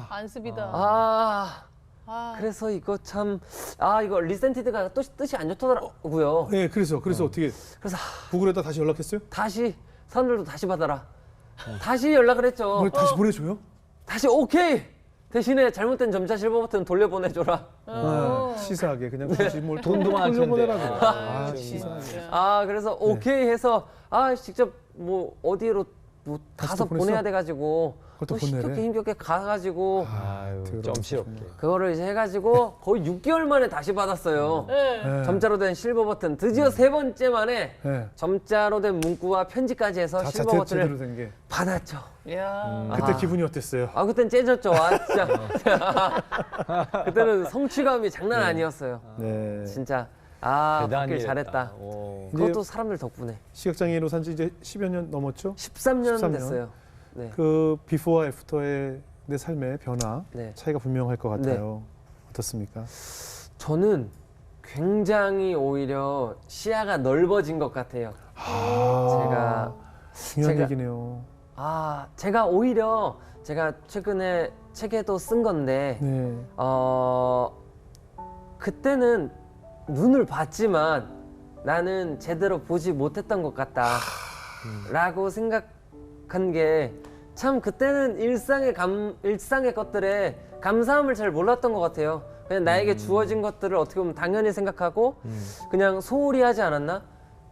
안습이다. 그래서 이거 참 이거 리센티드가 뜻이 안 좋더라고요. 예, 그래서 어떻게 그래서 구글에다 다시 연락했어요? 다시 사람들도 다시 받아라. 다시 연락을 했죠. 그걸 다시 보내줘요? 다시 오케이. 대신에 잘못된 점자 실버 버튼 돌려보내줘라. 치사하게 그냥 굳이 뭘 돈도 많을 텐데. 돌려보내라고. 치사하게. 그래서 오케이 해서 직접 뭐 어디로 뭐 다시 가서 또 보냈어? 보내야 돼가지고 그걸 또 또 보내래? 힘겹게 가가지고 아유, 점시럽게. 그거를 이제 해가지고 거의 6개월 만에 다시 받았어요. 네. 점자로 된 실버 버튼 드디어 세 번째 만에 네. 점자로 된 문구와 편지까지 해서 실버 제대로 버튼을 된 게. 받았죠. 이야. 그때 기분이 어땠어요? 그땐 째졌죠. 진짜. 그때는 성취감이 장난 아니었어요. 네. 진짜 대단히 받길 했다. 잘했다. 오. 그것도 사람들 덕분에 시각장애인으로 산지 이제 10여 년 넘었죠? 13년 13년. 됐어요. 네. 그 비포와 애프터의 내 삶의 변화 네. 차이가 분명할 것 같아요. 어떻습니까? 저는 굉장히 오히려 시야가 넓어진 것 같아요. 제가 중요한 제가- 얘기네요. 제가 오히려 제가 최근에 책에도 쓴 건데 네. 그때는 눈을 봤지만 나는 제대로 보지 못했던 것 같다 라고 생각한 게 참 그때는 일상의 것들에 감사함을 잘 몰랐던 것 같아요. 그냥 나에게 주어진 것들을 어떻게 보면 당연히 생각하고 그냥 소홀히 하지 않았나?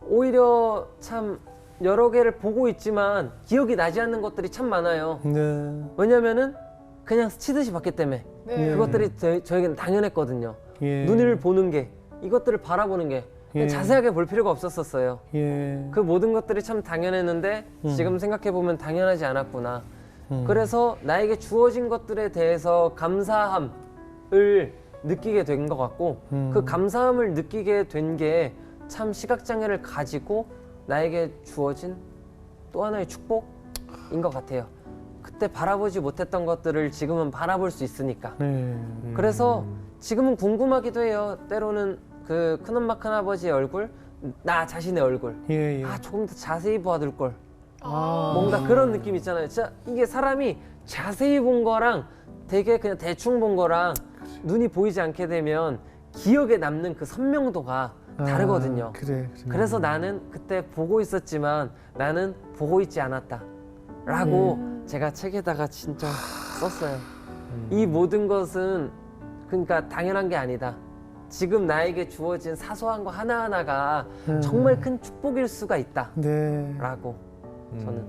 오히려 참 여러 개를 보고 있지만 기억이 나지 않는 것들이 참 많아요. 네. 왜냐면은 그냥 스치듯이 봤기 때문에 네. 그것들이 저에게는 당연했거든요. 예. 눈을 보는 게, 이것들을 바라보는 게 그냥 예. 자세하게 볼 필요가 없었어요. 예. 그 모든 것들이 참 당연했는데 지금 생각해 보면 당연하지 않았구나. 그래서 나에게 주어진 것들에 대해서 감사함을 느끼게 된 것 같고 그 감사함을 느끼게 된 게 참 시각장애를 가지고 나에게 주어진 또 하나의 축복인 것 같아요. 그때 바라보지 못했던 것들을 지금은 바라볼 수 있으니까. 네. 그래서 지금은 궁금하기도 해요. 때로는 그 큰엄마 큰아버지의 얼굴, 나 자신의 얼굴. 예, 예. 조금 더 자세히 봐둘 걸. 아. 뭔가 그런 느낌 있잖아요. 진짜 이게 사람이 자세히 본 거랑 되게 그냥 대충 본 거랑 눈이 보이지 않게 되면 기억에 남는 그 선명도가 다르거든요. 그래. 그래서 나는 그때 보고 있었지만 나는 보고 있지 않았다 라고 제가 책에다가 진짜 썼어요. 이 모든 것은 그러니까 당연한 게 아니다. 지금 나에게 주어진 사소한 거 하나하나가 정말 큰 축복일 수가 있다라고 네. 저는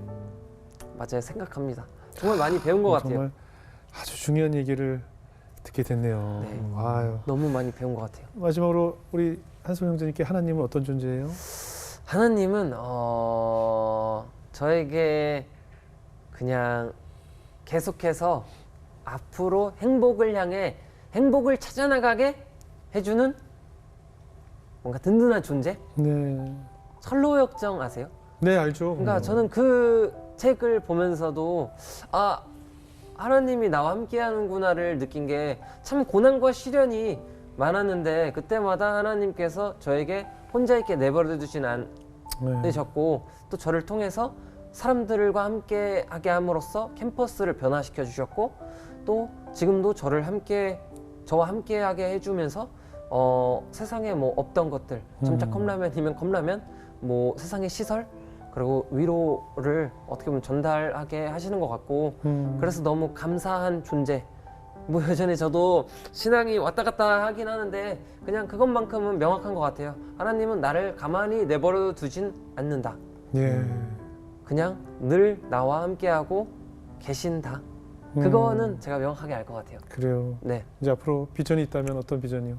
맞아요 생각합니다. 정말 많이 배운 것 같아요. 정말 아주 중요한 얘기를 듣게 됐네요. 네. 아유. 너무 많이 배운 것 같아요. 마지막으로 우리 한솔 형제님께 하나님은 어떤 존재예요? 하나님은 저에게 그냥 계속해서 앞으로 행복을 향해 행복을 찾아나가게 해주는 뭔가 든든한 존재? 네. 철로역정 아세요? 네, 알죠. 그러니까 저는 그 책을 보면서도 아 하나님이 나와 함께하는구나를 느낀 게 참 고난과 시련이 많았는데 그때마다 하나님께서 저에게 혼자 있게 내버려 두진 않으셨고 또 저를 통해서 사람들과 함께 하게 함으로써 캠퍼스를 변화시켜 주셨고 또 지금도 저와 함께 하게 해주면서 세상에 뭐 없던 것들 점자 컵라면이면 컵라면 뭐 세상의 시설 그리고 위로를 어떻게 보면 전달하게 하시는 것 같고 그래서 너무 감사한 존재. 뭐 여전히 저도 신앙이 왔다 갔다 하긴 하는데 그냥 그것만큼은 명확한 것 같아요. 하나님은 나를 가만히 내버려 두진 않는다. 예. 그냥 늘 나와 함께하고 계신다. 그거는 제가 명확하게 알 것 같아요. 그래요. 네. 이제 앞으로 비전이 있다면 어떤 비전이요?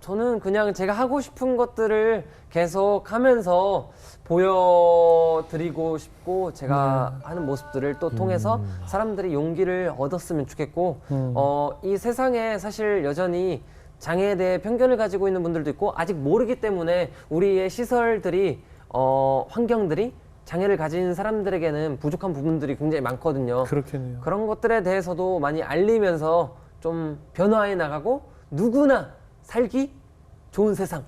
저는 그냥 제가 하고 싶은 것들을 계속 하면서 보여드리고 싶고 제가 하는 모습들을 또 통해서 사람들이 용기를 얻었으면 좋겠고 이 세상에 사실 여전히 장애에 대해 편견을 가지고 있는 분들도 있고 아직 모르기 때문에 우리의 시설들이 환경들이 장애를 가진 사람들에게는 부족한 부분들이 굉장히 많거든요. 그렇겠네요. 그런 것들에 대해서도 많이 알리면서 좀 변화해 나가고 누구나 살기 좋은 세상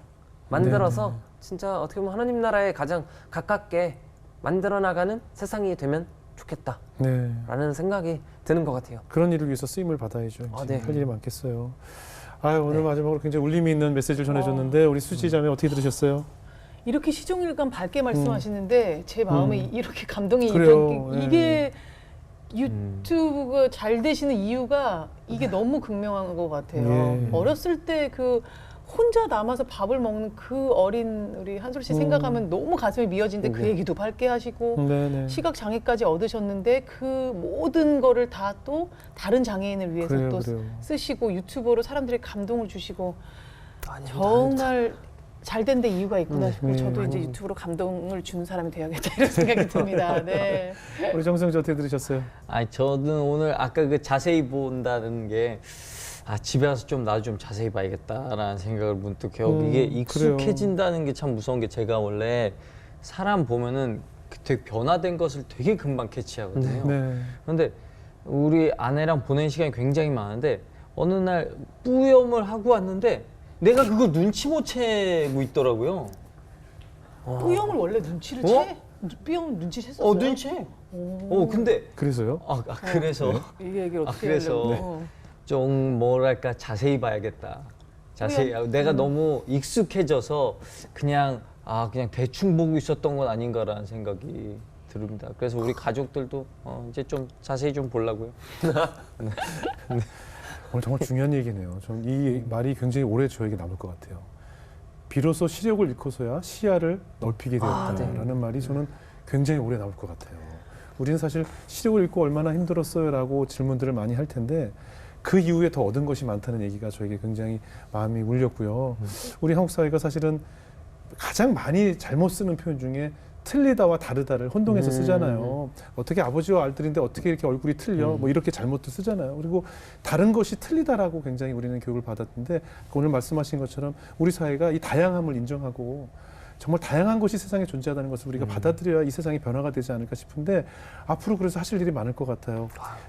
만들어서 진짜 어떻게 보면 하나님 나라에 가장 가깝게 만들어 나가는 세상이 되면 좋겠다라는 네. 생각이 드는 것 같아요. 그런 일을 위해서 쓰임을 받아야죠. 아, 이제 네. 할 일이 많겠어요. 아유, 오늘 마지막으로 굉장히 울림이 있는 메시지를 전해줬는데 우리 수지 자매 어떻게 들으셨어요? 이렇게 시종일관 밝게 말씀하시는데 제 마음에 이렇게 감동이 그래요. 이게 유튜브가 잘 되시는 이유가 이게 너무 극명한 것 같아요. 예. 어렸을 때 그 혼자 남아서 밥을 먹는 그 어린 우리 한솔 씨 생각하면 너무 가슴이 미어지는데 그 얘기도 밝게 하시고 네네. 시각 장애까지 얻으셨는데 그 모든 거를 다 또 다른 장애인을 위해서 그래요, 또 그래요. 쓰시고 유튜버로 사람들이 감동을 주시고 아닙니다. 정말 잘 된 데 이유가 있구나 싶고 네. 저도 이제 유튜브로 감동을 주는 사람이 되어야겠다 이런 생각이 듭니다. 네. 우리 정승 씨 어떻게 들으셨어요? 아니 저는 오늘 아까 그 자세히 본다는 게 집에 와서 좀 나도 좀 자세히 봐야겠다라는 생각을 문득 해요. 이게 익숙해진다는 게 참 무서운 게 제가 원래 사람 보면은 되게 변화된 것을 되게 금방 캐치하거든요. 네. 그런데 우리 아내랑 보낸 시간이 굉장히 많은데 어느 날 뿌염을 하고 왔는데 내가 그거 눈치 못 채고 있더라고요. 뿌염을 원래 눈치를 어? 채? 뿌염 눈치 챘었어요? 눈치. 근데 그래서요? 그래서 이 얘기를 어떻게 그래서 하려고? 좀 뭐랄까 자세히 봐야겠다. 자세히 내가 너무 익숙해져서 그냥 그냥 대충 보고 있었던 건 아닌가라는 생각이 듭니다. 그래서 우리 가족들도 이제 좀 자세히 좀 보려고요. 오늘 정말 중요한 얘기네요. 좀 이 말이 굉장히 오래 저에게 남을 것 같아요. 비로소 시력을 잃고서야 시야를 넓히게 되었다라는 말이 저는 굉장히 오래 남을 것 같아요. 우리는 사실 시력을 잃고 얼마나 힘들었어요라고 질문들을 많이 할 텐데 그 이후에 더 얻은 것이 많다는 얘기가 저에게 굉장히 마음이 울렸고요. 우리 한국 사회가 사실은 가장 많이 잘못 쓰는 표현 중에 틀리다와 다르다를 혼동해서 쓰잖아요. 어떻게 아버지와 아들인데 어떻게 이렇게 얼굴이 틀려? 뭐 이렇게 잘못도 쓰잖아요. 그리고 다른 것이 틀리다라고 굉장히 우리는 교육을 받았는데 오늘 말씀하신 것처럼 우리 사회가 이 다양함을 인정하고 정말 다양한 것이 세상에 존재하다는 것을 우리가 받아들여야 이 세상이 변화가 되지 않을까 싶은데 앞으로 그래서 하실 일이 많을 것 같아요.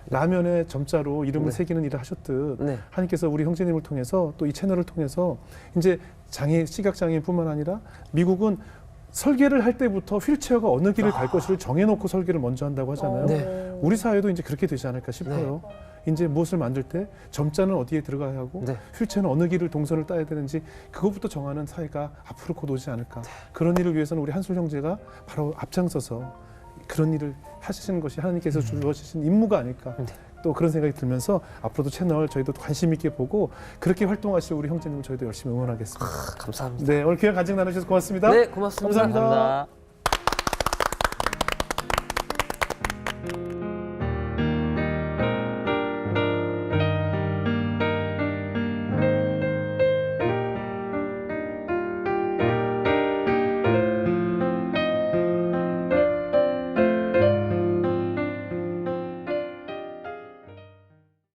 라면에 점자로 이름을 새기는 일을 하셨듯 하나님께서 우리 형제님을 통해서 또 이 채널을 통해서 이제 시각장애인뿐만 아니라 미국은 설계를 할 때부터 휠체어가 어느 길을 갈 것을 정해놓고 설계를 먼저 한다고 하잖아요. 우리 사회도 이제 그렇게 되지 않을까 싶어요. 이제 무엇을 만들 때 점자는 어디에 들어가야 하고 휠체어는 어느 길을 동선을 따야 되는지 그것부터 정하는 사회가 앞으로 곧 오지 않을까. 그런 일을 위해서는 우리 한솔 형제가 바로 앞장서서 그런 일을 하시는 것이 하나님께서 주어지신 임무가 아닐까 또 그런 생각이 들면서 앞으로도 채널 저희도 관심 있게 보고 그렇게 활동하실 우리 형제님 저희도 열심히 응원하겠습니다. 감사합니다. 네, 오늘 귀한 간증 나눠주셔서 고맙습니다. 네, 고맙습니다. 감사합니다. 감사합니다.